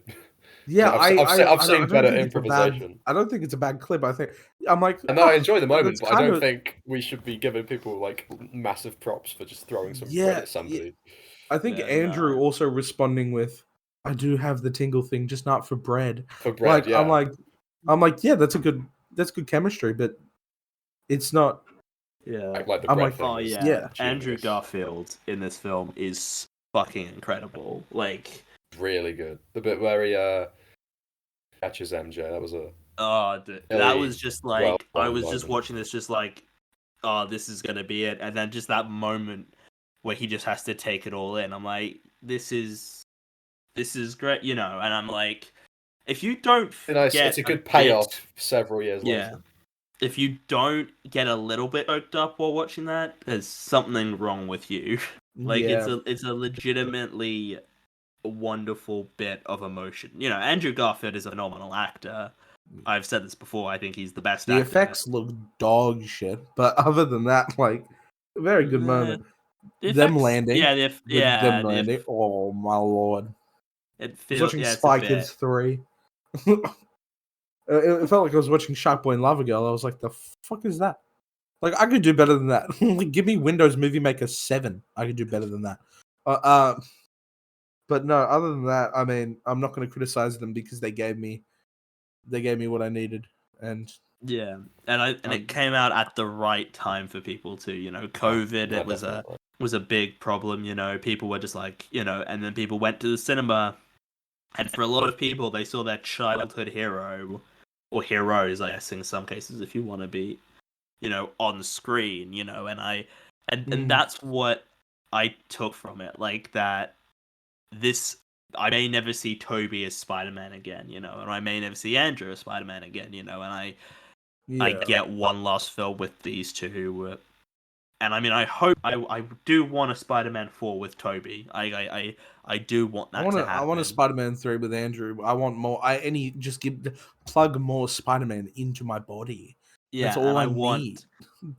yeah, I've I seen don't better think it's a bad. improvisation. I don't think it's a bad clip. I think I'm like, And no, I enjoy the moment, that's but I kind don't of think we should be giving people like massive props for just throwing some bread yeah, at yeah. somebody I think Yeah, Andrew no. also responding with, "I do have the tingle thing, just not for bread." for bread. Like Yeah, I'm like, yeah, that's good chemistry, but it's not. Yeah. like the I'm bread like, thing Oh was yeah. yeah, Andrew genius, Garfield in this film is fucking incredible. Like, really good. The bit where he catches MJ, that was a oh, that was really just well like I done was just moment. watching this, just like, oh, this is gonna be it, and then just that moment where he just has to take it all in. I'm like, this is great, you know. And I'm like, if you don't It's get a a good bit, payoff several years yeah, later. if you don't get a little bit choked up while watching that, there's something wrong with you. Like yeah, it's a legitimately wonderful bit of emotion. You know, Andrew Garfield is a phenomenal actor. I've said this before. I think he's the best the actor. effects look dog shit, but other than that, like, a very good The moment. Them effects, landing, yeah, them landing. Oh my lord! I it was feels, watching yeah, it's a Spy bit. Kids 3. It felt like I was watching Shark Boy and Lava Girl. I was like, the fuck is that? Like, I could do better than that. Like, give me Windows Movie Maker 7. I could do better than that. Uh, uh, but no, other than that, I mean, I'm not going to criticize them because they gave me what I needed, and Yeah, and it came out at the right time for people too. You know, COVID, Yeah, it definitely. was a big problem. You know, people were just like, you know, and then people went to the cinema, and for a lot of people, they saw their childhood hero or heroes, I guess, in some cases, if you want to be, you know, on screen. You know, and mm, that's what I took from it, like that. This I may never see Toby as Spider-Man again, you know, and I may never see Andrew as Spider-Man again, you know, and I yeah, get one last film with these two. And I mean, I hope I do want a Spider-Man 4 with Toby. I do want that to I want a happen. Spider-Man 3 with Andrew. I want more. Just plug more Spider-Man into my body. That's Yeah, all and I need.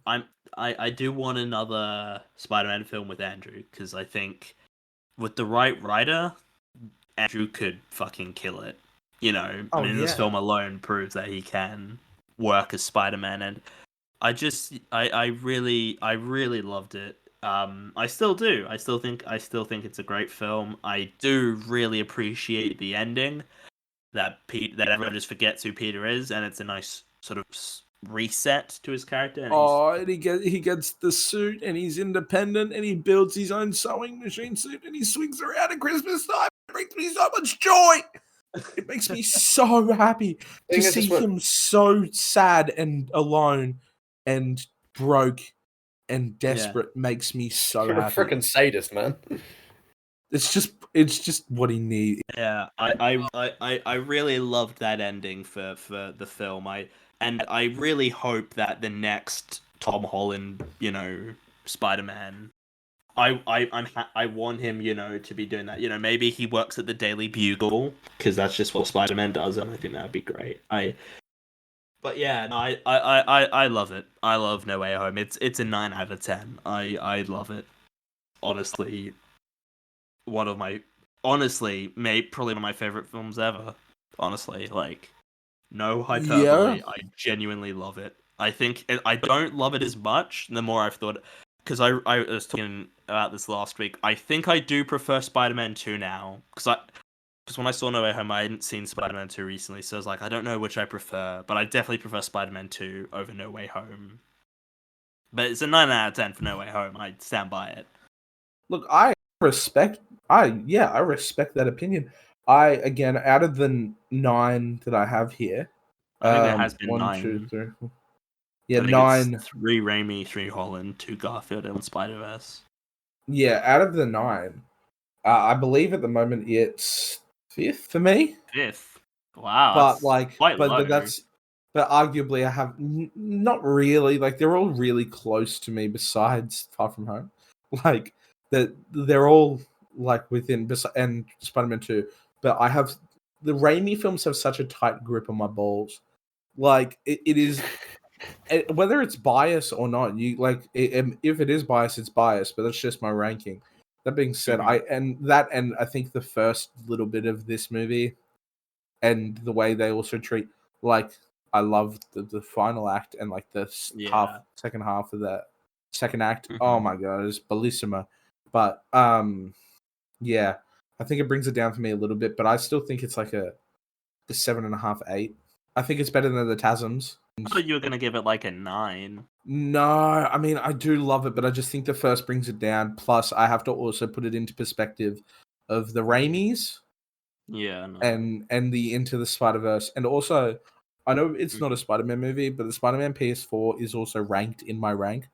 I'm I do want another Spider-Man film with Andrew because I think with the right writer, Andrew could fucking kill it. You know, I Oh mean, this yeah, film alone proves that he can work as Spider-Man, and I really loved it. I still do. I still think it's a great film. I do really appreciate the ending that everyone just forgets who Peter is, and it's a nice sort of reset to his character. And he's oh, and he gets the suit, and he's independent, and he builds his own sewing machine suit, and he swings around at Christmas time. It brings me so much joy. It makes me so happy to Thing is, see just what him so sad and alone and broke and yeah. desperate. Makes me so you're a happy. freaking sadist, man. It's just what he needs. Yeah, I really loved that ending for the film. I really hope that the next Tom Holland, you know, Spider-Man, I want him, you know, to be doing that. You know, maybe he works at the Daily Bugle because that's just what Spider-Man does, and I think that'd be great. But yeah, no, I love it. I love No Way Home. It's a 9 out of 10. I love it. Honestly, one of my probably one of my favorite films ever. Honestly, like no Yeah, hyperbole. I genuinely love it. I don't love it as much. The more I've thought, because I was talking about this last week. I think I do prefer Spider-Man 2 now because when I saw No Way Home, I hadn't seen Spider-Man 2 recently, so I was like, I don't know which I prefer, but I definitely prefer Spider-Man 2 over No Way Home But it's a 9 out of 10 for No Way Home. I stand by it. Look, I respect that opinion. Again, out of the 9 that I have here, I think there has been 1, 9. 2, 3, 4. Yeah, I think 9. It's 3 Raimi, 3 Holland, 2 Garfield, and Spider-Verse. Yeah, out of the 9, I believe at the moment it's 5th for me. 5th. Wow, But that's quite low. but arguably I have not really, like, they're all really close to me besides Far From Home. Like, they're all like within, and Spider-Man 2. But I have the Raimi films have such a tight grip on my balls. Like, it is whether it's bias or not. You like if it is bias, it's bias. But that's just my ranking. That being said, Mhm. and I think the first little bit of this movie and the way they also treat, like, I love the final act and like the second half of that second act. Oh my god, it's bellissimo. But yeah, I think it brings it down for me a little bit, but I still think it's like a 7.5, 8. I think it's better than the TASMs. I thought you were gonna give it like a 9. No, I mean, I do love it, but I just think the first brings it down. Plus, I have to also put it into perspective of the Raimis. Yeah, no. And the Into the Spider-Verse. And also, I know it's not a Spider-Man movie, but the Spider-Man PS4 is also ranked in my rank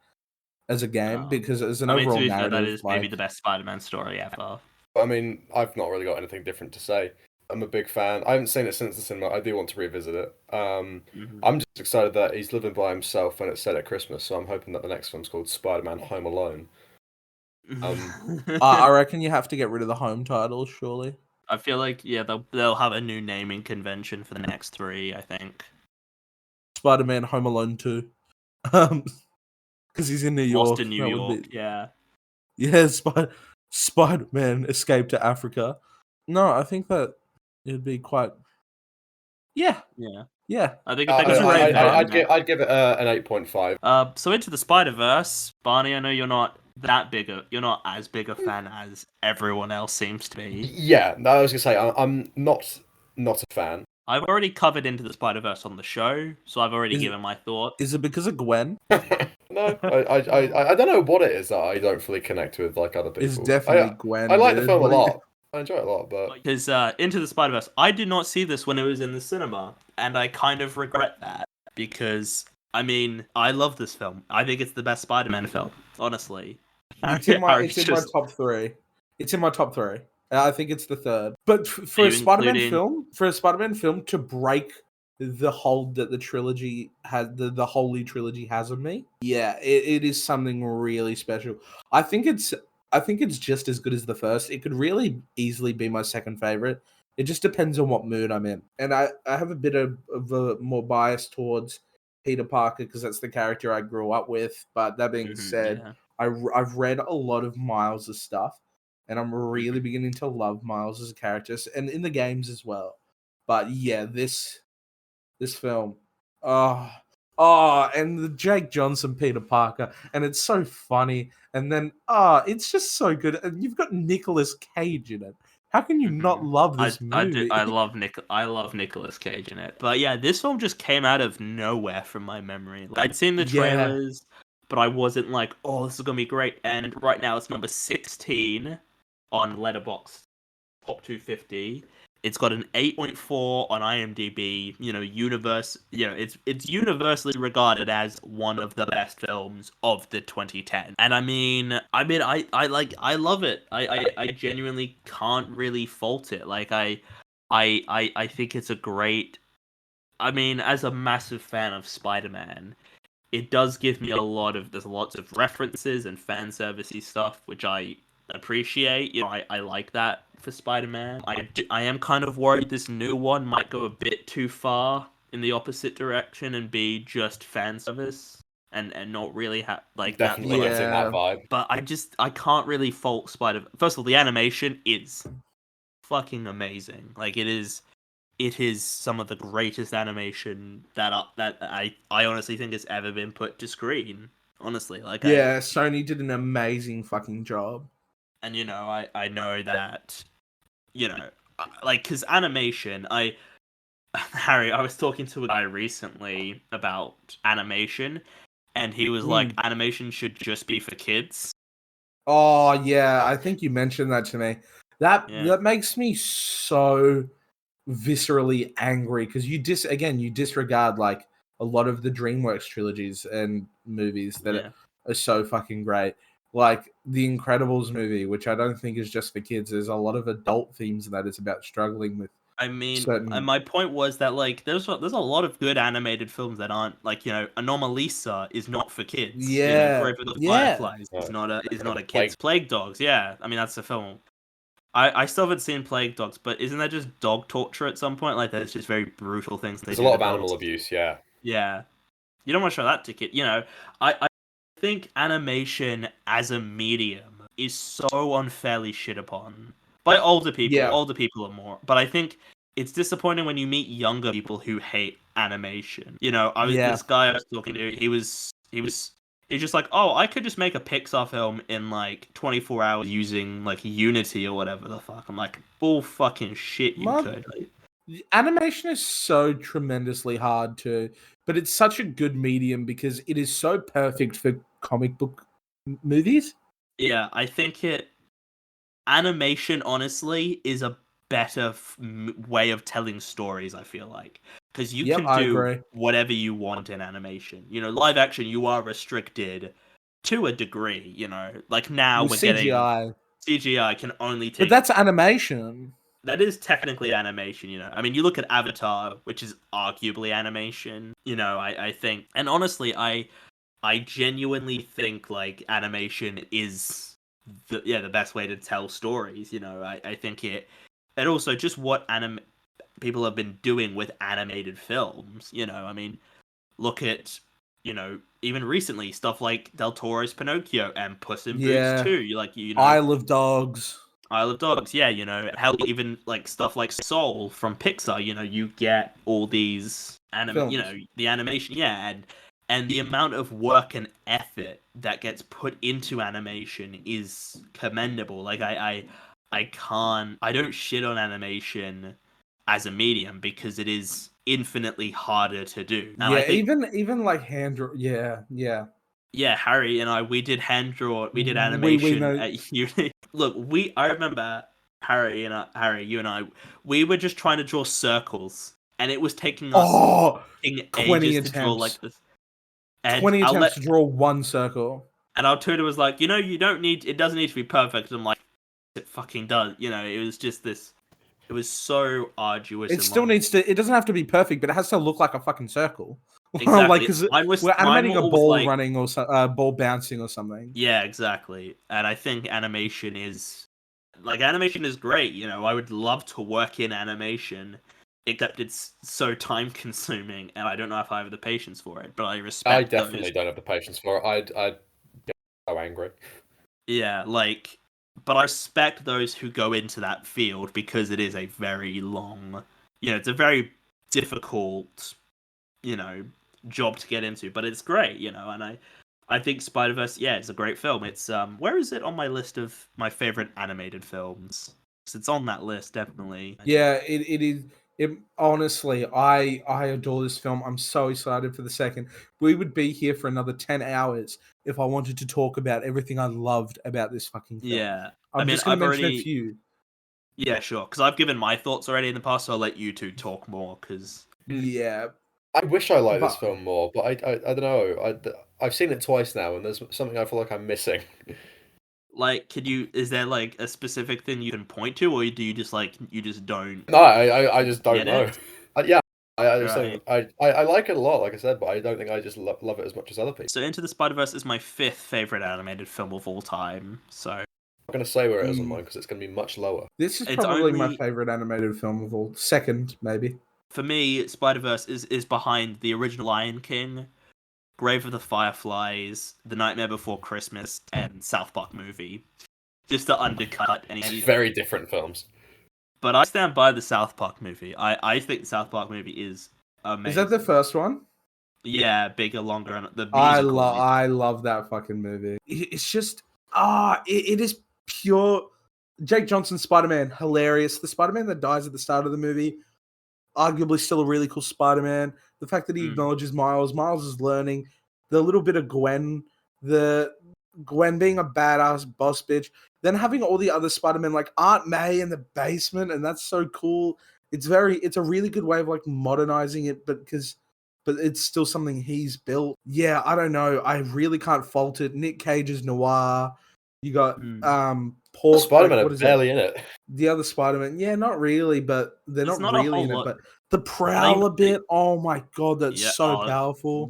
as a game because as an overall to be narrative, fair, that is maybe like, the best Spider-Man story ever. I mean, I've not really got anything different to say. I'm a big fan. I haven't seen it since the cinema. I do want to revisit it. I'm just excited that he's living by himself when it's set at Christmas, so I'm hoping that the next one's called Spider-Man Home Alone. I reckon you have to get rid of the home title, surely. I feel like, yeah, they'll have a new naming convention for the next 3, I think. Spider-Man Home Alone 2. Because he's in New York. Lost in New York, yeah. Yeah, Spider-Man Escape to Africa. No, I think that it'd be quite... Yeah. I think I'd give it an 8.5. So Into the Spider-Verse, Barney, I know you're not as big a fan as everyone else seems to be. Yeah, I was gonna say I'm not a fan. I've already covered Into the Spider-Verse on the show, so I've already given my thoughts. Is it because of Gwen? No, I don't know what it is that I don't fully connect with like other people. It's definitely Gwen. I like the film a lot. I enjoy it a lot, but because Into the Spider-Verse, I did not see this when it was in the cinema, and I kind of regret that because I mean I love this film. I think it's the best Spider-Man film, honestly. It's in my top 3. It's in my top 3. I think it's the 3rd. But for a Spider-Man film to break the hold that the trilogy has, the Holy Trilogy has on me, yeah, it is something really special. I think it's just as good as the first. It could really easily be my second favorite. It just depends on what mood I'm in. And I have a bit of a more bias towards Peter Parker because that's the character I grew up with. But that being said, yeah. I've read a lot of Miles' stuff, and I'm really beginning to love Miles as a character, and in the games as well. But yeah, this film, and the Jake Johnson Peter Parker, and it's so funny, and then it's just so good, and you've got Nicolas Cage in it. How can you not love this movie? I love Nicolas Cage in it. But yeah, this film just came out of nowhere from my memory. Like, I'd seen the trailers, but I wasn't like, oh, this is gonna be great. And right now it's number 16 on Letterboxd Top 250. It's got an 8.4 on IMDb. It's universally regarded as one of the best films of the 2010s. And I love it. I genuinely can't really fault it. Like I think it's a great. I mean, as a massive fan of Spider-Man, it does give me there's lots of references and fan servicey stuff, which I appreciate. I like that for Spider-Man. I am kind of worried this new one might go a bit too far in the opposite direction and be just fan service and not really have like definitely that vibe. But I can't really fault Spider. First of all, the animation is fucking amazing. Like it is some of the greatest animation that I honestly think has ever been put to screen. Honestly, like Sony did an amazing fucking job. And I know that like because animation, Harry, I was talking to a guy recently about animation, and he was like, animation should just be for kids. Oh yeah, I think you mentioned that to me. That Yeah. makes me so viscerally angry because you disregard like a lot of the DreamWorks trilogies and movies that are so fucking great. Like the Incredibles movie, which I don't think is just for kids. There's a lot of adult themes in that it's about struggling with. I mean, certain... and my point was that like there's a lot of good animated films that aren't like, you know, Anomalisa is not for kids. Yeah, you know, Grave of the Fireflies is not a kids. Plague Dogs, yeah. I mean that's a film. I still haven't seen Plague Dogs, but isn't that just dog torture at some point? Like there's just very brutal things. There's a lot of animal abuse, yeah. Yeah, you don't want to show that to kids. You know, I think animation as a medium is so unfairly shit upon by older people. Yeah. Older people are more, but I think it's disappointing when you meet younger people who hate animation. You know, this guy I was talking to, he's just like, oh, I could just make a Pixar film in like 24 hours using like Unity or whatever the fuck. I'm like, bull fucking shit, you could. Like, animation is so tremendously hard to, but it's such a good medium because it is so perfect for comic book movies. Yeah, I think animation honestly is a better way of telling stories. I feel like because you can do whatever you want in animation. You know, live action you are restricted to a degree. You know, like now we're CGI. getting CGI can only take. But that's animation. That is technically animation, you know. I mean, you look at Avatar, which is arguably animation. You know, I think, and honestly, I genuinely think like animation is the best way to tell stories. You know, I think and also just what people have been doing with animated films. You know, I mean, look at, you know, even recently stuff like Del Toro's Pinocchio and Puss in Boots 2. You know, Isle of Dogs, yeah, you know, hell, even like stuff like Soul from Pixar, you know, you get all these you know, the animation, yeah, and the amount of work and effort that gets put into animation is commendable. Like I don't shit on animation as a medium because it is infinitely harder to do. And I think, even like hand draw, yeah, Harry and we did animation at uni. Look, I remember Harry, you and I, we were just trying to draw circles, and it was taking us 20 ages to draw like this. And 20 attempts to draw one circle. And our tutor was like, you know, it doesn't need to be perfect. And I'm like, it fucking does. You know, it was just this. It was so arduous. It still needs to. It doesn't have to be perfect, but it has to look like a fucking circle. Exactly. Like, because we're animating a ball running or ball bouncing or something. Yeah, exactly. And I think animation is great. You know, I would love to work in animation, except it's so time consuming, and I don't know if I have the patience for it. But I respect. I definitely don't have the patience for it. I'd get so angry. Yeah, like. But I respect those who go into that field because it is a very long, you know, it's a very difficult, you know, job to get into. But it's great, you know, and I think Spider-Verse, yeah, it's a great film. It's where is it on my list of my favorite animated films? It's on that list, definitely. Yeah, it is. Honestly, I adore this film. I'm so excited for the second. We would be here for another 10 hours if I wanted to talk about everything I loved about this fucking film. Yeah. I'm just going to mention a few. Yeah, sure. Because I've given my thoughts already in the past, so I'll let you two talk more. Because yeah, I wish I liked this film more, but I don't know. I've seen it twice now, and there's something I feel like I'm missing. Like, is there like a specific thing you can point to, or do you just don't? No, I just don't know. Yeah, I like it a lot, like I said, but I don't think I just love it as much as other people. So Into the Spider-Verse is my 5th favorite animated film of all time. So I'm not going to say where it is on mine because it's going to be much lower. This is probably my favorite animated film of all. Second, maybe. For me, Spider-Verse is behind the original Lion King, Grave of the Fireflies, The Nightmare Before Christmas, and South Park movie. Just to undercut any... Very different films. But I stand by the South Park movie. I think the South Park movie is amazing. Is that the first one? Yeah, bigger, longer, and the musical. I love that fucking movie. It's just... it is pure... Jake Johnson's Spider-Man, hilarious. The Spider-Man that dies at the start of the movie, arguably still a really cool Spider-Man. The fact that he acknowledges Miles is learning. the little bit of the Gwen being a badass boss bitch, then having all the other Spider-Men like Aunt May in the basement, and that's so cool. It's a really good way of like modernizing it, but it's still something he's built. Yeah, I don't know. I really can't fault it. Nick Cage's Noir. You got Pork. Spider-Man Like, are what is barely it? in it. The other Spider-Man. Yeah, not really, but they're There's not not a really whole in it. lot. But the Prowler bit. Oh my god, that's Yeah, so powerful.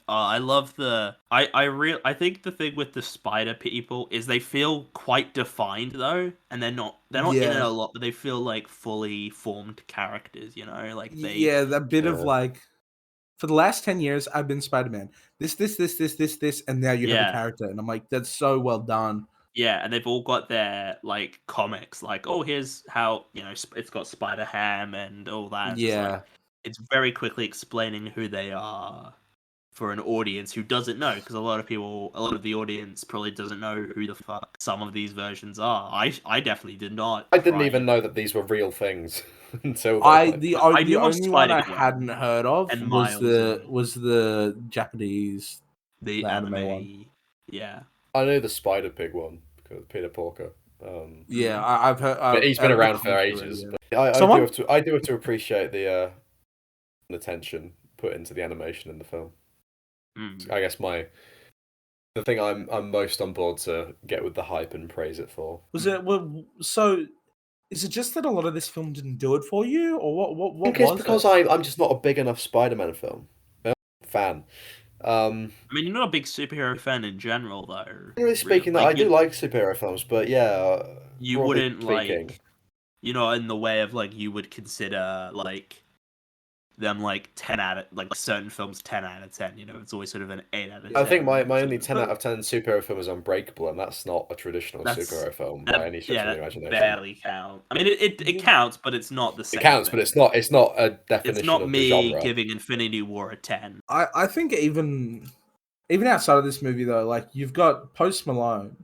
I love I think the thing with the spider people is they feel quite defined though, and they're not in it Yeah. a lot, but they feel like fully formed characters, you know, like they Yeah, that bit of Yeah. like, for the last 10 years, I've been Spider-Man. This, and now you have a Yeah. character. And I'm like, that's so well done. Yeah, and they've all got their like comics, like, oh, here's how, you know, it's got Spider Ham and all that. It's just like Yeah. it's very quickly explaining who they are for an audience who doesn't know, because a lot of the audience probably doesn't know who the fuck some of these versions are. I definitely did not. I didn't even know that these were real things until I then. the I the knew of only one I Spider-Gwen hadn't heard of and was Miles the Japanese, the anime one. anime. Yeah. I know the Spider Pig one because Peter Porker. Yeah, I've heard. But he's been I've around for heard ages. yeah. But I Someone? do have to appreciate the attention put into the animation in the film. I guess the thing I'm most on board to get with the hype and praise it for. Was it so? Is it just that a lot of this film didn't do it for you, or what? I think it's because I'm just not a big enough Spider-Man film fan. I mean, you're not a big superhero fan in general, though. Generally speaking, I do like superhero films, but yeah, you wouldn't speaking. Like, you know, in the way of like you would consider like them like 10 out of like certain films 10 out of 10. You know, it's always sort of an 8 out of 10. I think my only 10 out of 10 superhero film is Unbreakable, and that's not a traditional superhero film by any stretch of the imagination. Barely count. I mean, it counts, but it's not the same. It counts, but it's not a definition. It's not of me the genre. giving Infinity War a 10. I think even outside of this movie though, like you've got Post Malone,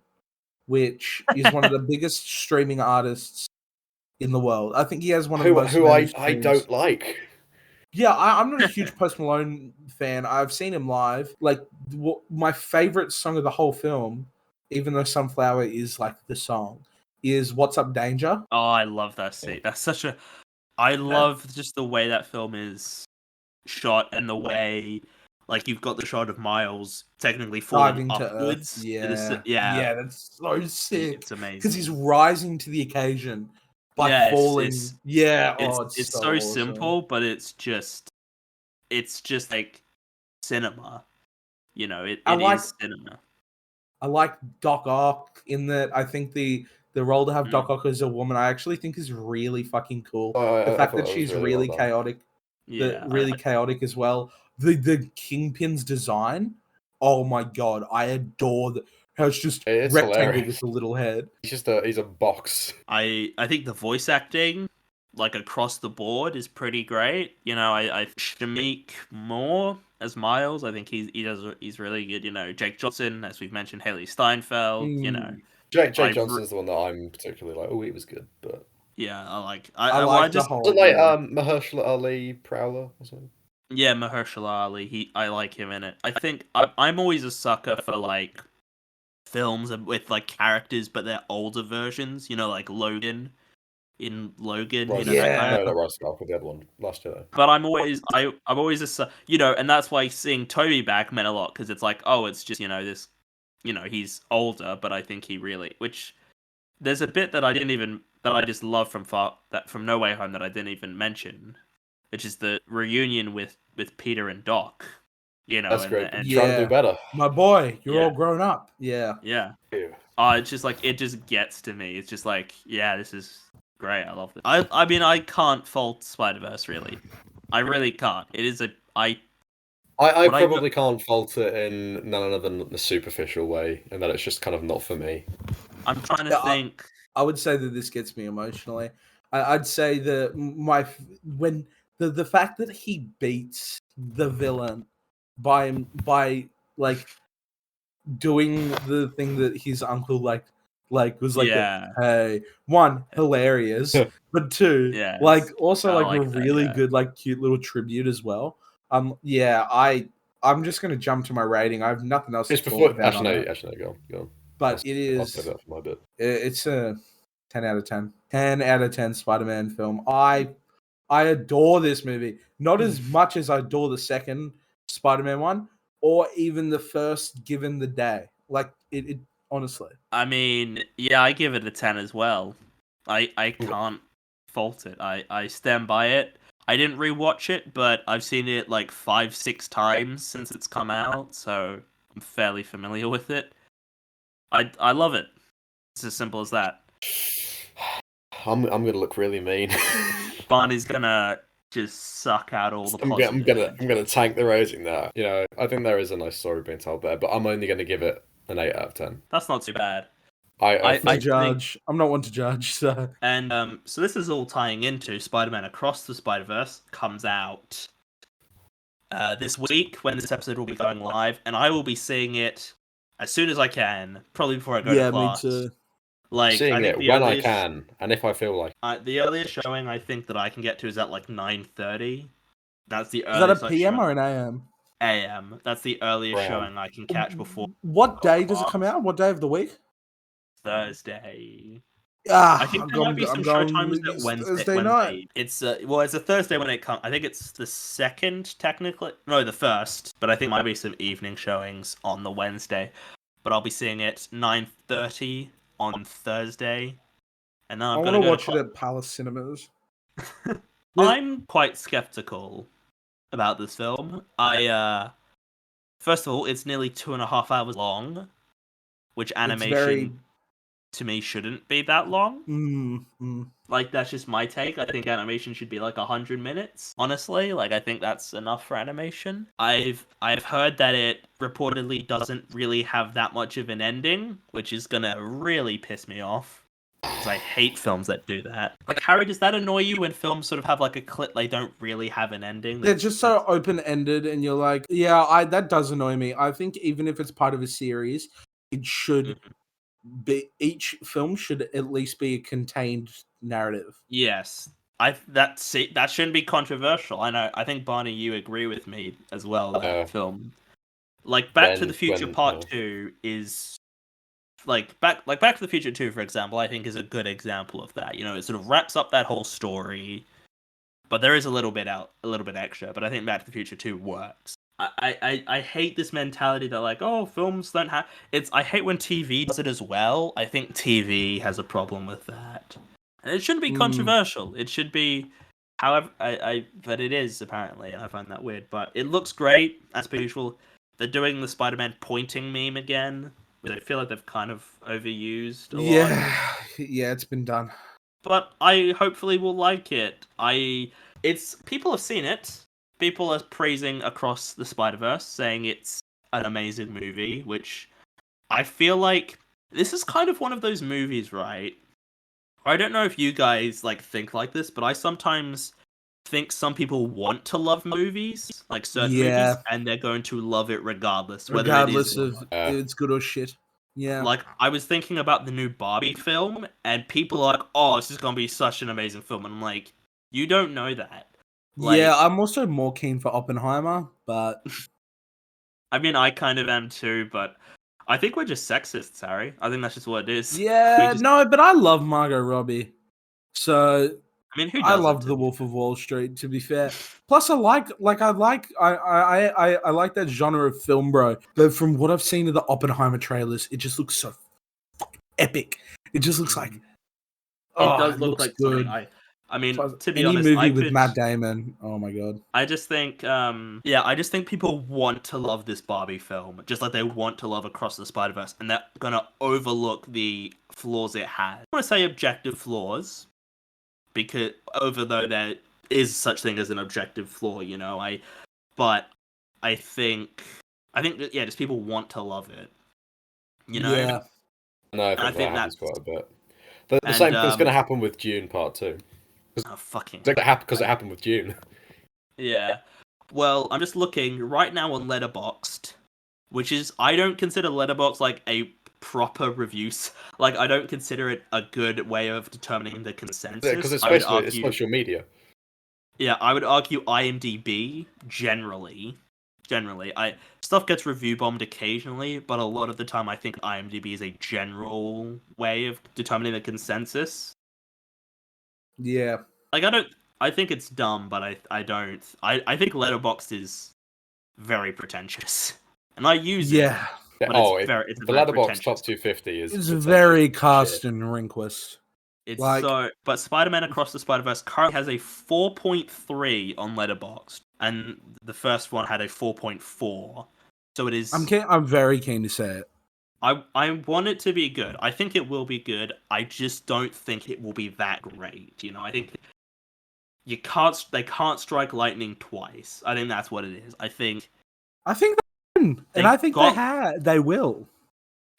which is one of the biggest streaming artists in the world. I think he has one of the most who I don't like. Yeah, I'm not a huge Post Malone fan. I've seen him live. Like, my favorite song of the whole film, even though Sunflower is like the song, is "What's Up, Danger." Oh, I love that scene. That's such a. I love just the way that film is shot and the way, like, you've got the shot of Miles technically falling upwards. Yeah, that's so sick. It's amazing because he's rising to the occasion by falling. It's so awesome. simple, but it's just like cinema. You know, it is cinema. I like Doc Ock in that. I think the role to have Doc Ock as a woman, I actually think is really fucking cool. The fact that she's really chaotic, chaotic as well. The Kingpin's design, oh my god, I adore that. How it's just rectangle hilarious. With a little head. He's a box. I think the voice acting, like across the board, is pretty great. You know, I Shamik Moore as Miles, I think he's really good. You know, Jake Johnson, as we've mentioned, Haley Steinfeld. You know, Jake Johnson's the one that I'm particularly like. Oh, he was good, but yeah, I like the whole. Like Mahershala Ali Prowler or something. Yeah, Mahershala Ali. I like him in it. I think I'm always a sucker for like films with like characters, but they're older versions. You know, like Logan. In Logan, Right, you know, that kind of... no, Ross Falcon, the other one, Last Jedi. But I'm always you know, and that's why seeing Toby back meant a lot, because it's like, oh, it's just, you know, this, you know, he's older, but I think he really, which there's a bit that I just love from No Way Home that I didn't even mention, which is the reunion with Peter and Doc. You know, that's great. Trying to do better, my boy. You're all grown up. Yeah. It's just like it just gets to me. It's just like, yeah, this is great. I love it. I mean, I can't fault Spider-Verse, really. I really can't. It is I probably can't fault it in none other than the superficial way, and that it's just kind of not for me. I'm trying to think. I would say that this gets me emotionally. I'd say that when the fact that he beats the villain by like doing the thing that his uncle like was like, hey, one, hilarious, but two, like also like a really good, like cute little tribute as well. I I'm just going to jump to my rating. I have nothing else to It's talk before. about on it. Actually, no, go on. But I'll save that for my bit. It's a 10 out of 10. 10 out of 10 Spider-Man film. I adore this movie. Not as much as I adore the second Spider-Man one, or even the first Given the Day. Like, it honestly. I mean, yeah, I give it a 10 as well. I can't fault it. I stand by it. I didn't rewatch it, but I've seen it like 5-6 times since it's come out, so I'm fairly familiar with it. I love it. It's as simple as that. I'm gonna look really mean. Barney's gonna just suck out all the positive. I'm gonna tank the rating there. You know, I think there is a nice story being told there, but I'm only gonna give it an 8 out of 10. That's not too bad. I judge. I'm not one to judge, so. And so this is all tying into Spider-Man Across the Spider-Verse comes out this week when this episode will be going live, and I will be seeing it as soon as I can, probably before I go to class. Yeah, me too. Like, seeing it when I can, and if I feel like. The earliest showing I think that I can get to is at like 9:30. That's the earliest. Is that a PM or an AM? AM. That's the earliest showing I can catch before. What day does it come out? What day of the week? Thursday. Ah, I think there might be some show times that Wednesday night. It's it's a Thursday when it comes. I think it's the second technically. No, the first. But I think might be some evening showings on the Wednesday. But I'll be seeing it 9:30 on Thursday, and then I'm going to watch it at Palace Cinemas. I'm quite skeptical about this film. First of all, it's nearly 2.5 hours long, which animation to me shouldn't be that long. Like, that's just my take. I think animation should be like 100 minutes. Honestly, like, I think that's enough for animation. I've heard that it reportedly doesn't really have that much of an ending, which is gonna really piss me off. Because I hate films that do that. Like, Harry, does that annoy you when films sort of have like a clip they don't really have an ending? They're just so open-ended, and you're like, yeah, that does annoy me. I think even if it's part of a series, it should be, each film should at least be a contained narrative. Yes. That shouldn't be controversial. I know. I think Barney, you agree with me as well. That film, like Back to the Future Part 2, is like Back to the Future 2, for example. I think is a good example of that. You know, it sort of wraps up that whole story, but there is a little bit extra. But I think Back to the Future 2 works. I hate this mentality that like, oh, films don't have it's. I hate when TV does it as well. I think TV has a problem with that. And it shouldn't be controversial. It should be, however, but it is apparently, and I find that weird. But it looks great as per usual. They're doing the Spider-Man pointing meme again, which I feel like they've kind of overused a lot. Yeah, it's been done. But I hopefully will like it. People have seen it. People are praising Across the Spider-Verse, saying it's an amazing movie, which I feel like this is kind of one of those movies, right? I don't know if you guys like think like this, but I sometimes think some people want to love movies, like certain movies, and they're going to love it regardless of it's good or shit. Yeah. Like, I was thinking about the new Barbie film, and people are like, oh, this is going to be such an amazing film. And I'm like, you don't know that. Like, yeah, I'm also more keen for Oppenheimer, but... I mean, I kind of am too, but I think we're just sexists, Harry. I think that's just what it is. Yeah, no, but I love Margot Robbie. So... I mean, who doesn't? I loved The Wolf of Wall Street, to be fair. Plus, I like that genre of film, bro. But from what I've seen of the Oppenheimer trailers, it just looks so epic. It just looks like... It does look like good. I mean, to be honest, movie with Matt Damon. Oh my god! I just think, I just think people want to love this Barbie film, just like they want to love Across the Spider-Verse, and they're gonna overlook the flaws it has. I want to say objective flaws, because though there is such thing as an objective flaw, you know, but I think just people want to love it, you know. Yeah. No, I think that happens quite a bit. The same thing's going to happen with Dune Part 2. Because it happened with Dune. Yeah. Well, I'm just looking right now on Letterboxd, which is, I don't consider Letterboxd like a proper reviews. Like, I don't consider it a good way of determining the consensus. Because it's social media. Yeah, I would argue IMDb, generally, Generally, stuff gets review bombed occasionally, but a lot of the time, I think IMDb is a general way of determining the consensus. Yeah. Like, I think it's dumb, but I don't. I think Letterboxd is very pretentious, and I use it. Yeah. But it's the very Letterboxd top pretentious. 250 is It's pretentious very shit. Carsten Rehnquist. It's Like- but Spider-Man Across the Spider-Verse currently has a 4.3 on Letterboxd, and the first one had a 4.4. So it is. I'm very keen to say it. I want it to be good. I think it will be good. I just don't think it will be that great. You know, I think they can't strike lightning twice. I think that's what it is. I think they can, and I think they will.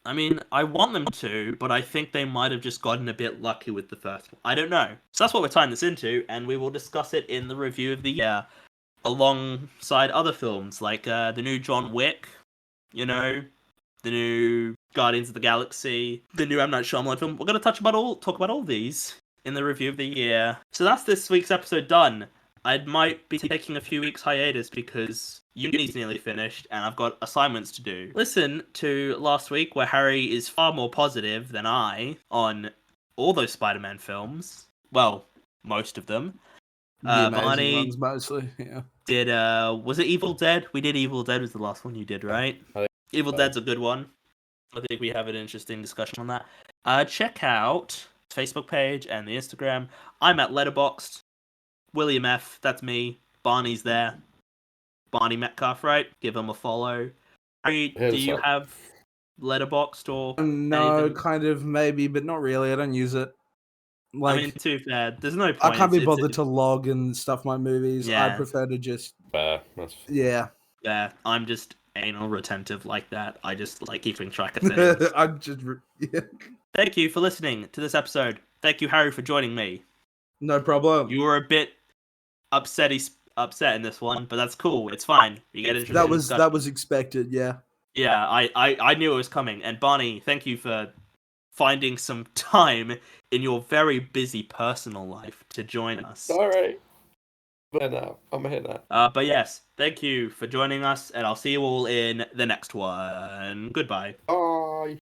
I mean, I want them to, but I think they might have just gotten a bit lucky with the first one. I don't know. So that's what we're tying this into, and we will discuss it in the review of the year, alongside other films like the new John Wick, you know, the new Guardians of the Galaxy, the new M. Night Shyamalan film. We're going to talk about all these in the review of the year. So that's this week's episode done. I might be taking a few weeks hiatus because uni's nearly finished and I've got assignments to do. Listen to last week where Harry is far more positive than I on all those Spider-Man films. Well, most of them. The amazing Barney ones mostly, yeah. did was it Evil Dead? We did Evil Dead was the last one you did, right? Evil Dead's a good one. I think we have an interesting discussion on that. Check out the Facebook page and the Instagram. I'm at Letterboxd. William F, that's me. Barney's there. Barney Metcalf, right? Give him a follow. Harry, do you have Letterboxd or no, anything? kind of maybe, but not really. I don't use it. Like, I mean, too bad. There's no point. I can't be bothered to log and stuff my movies. Yeah. I prefer to just Yeah, I'm just anal retentive like that. I just like keeping track of things. I'm just yeah. Thank you for listening to this episode. Thank you, Harry, for joining me. No problem. You were a bit upset in this one, but that's cool. It's fine. You get interested. That was expected. Yeah. Yeah, I knew it was coming. And Barney, thank you for finding some time in your very busy personal life to join us. All right. I'm here now. But yes, thank you for joining us, and I'll see you all in the next one. Goodbye. Bye.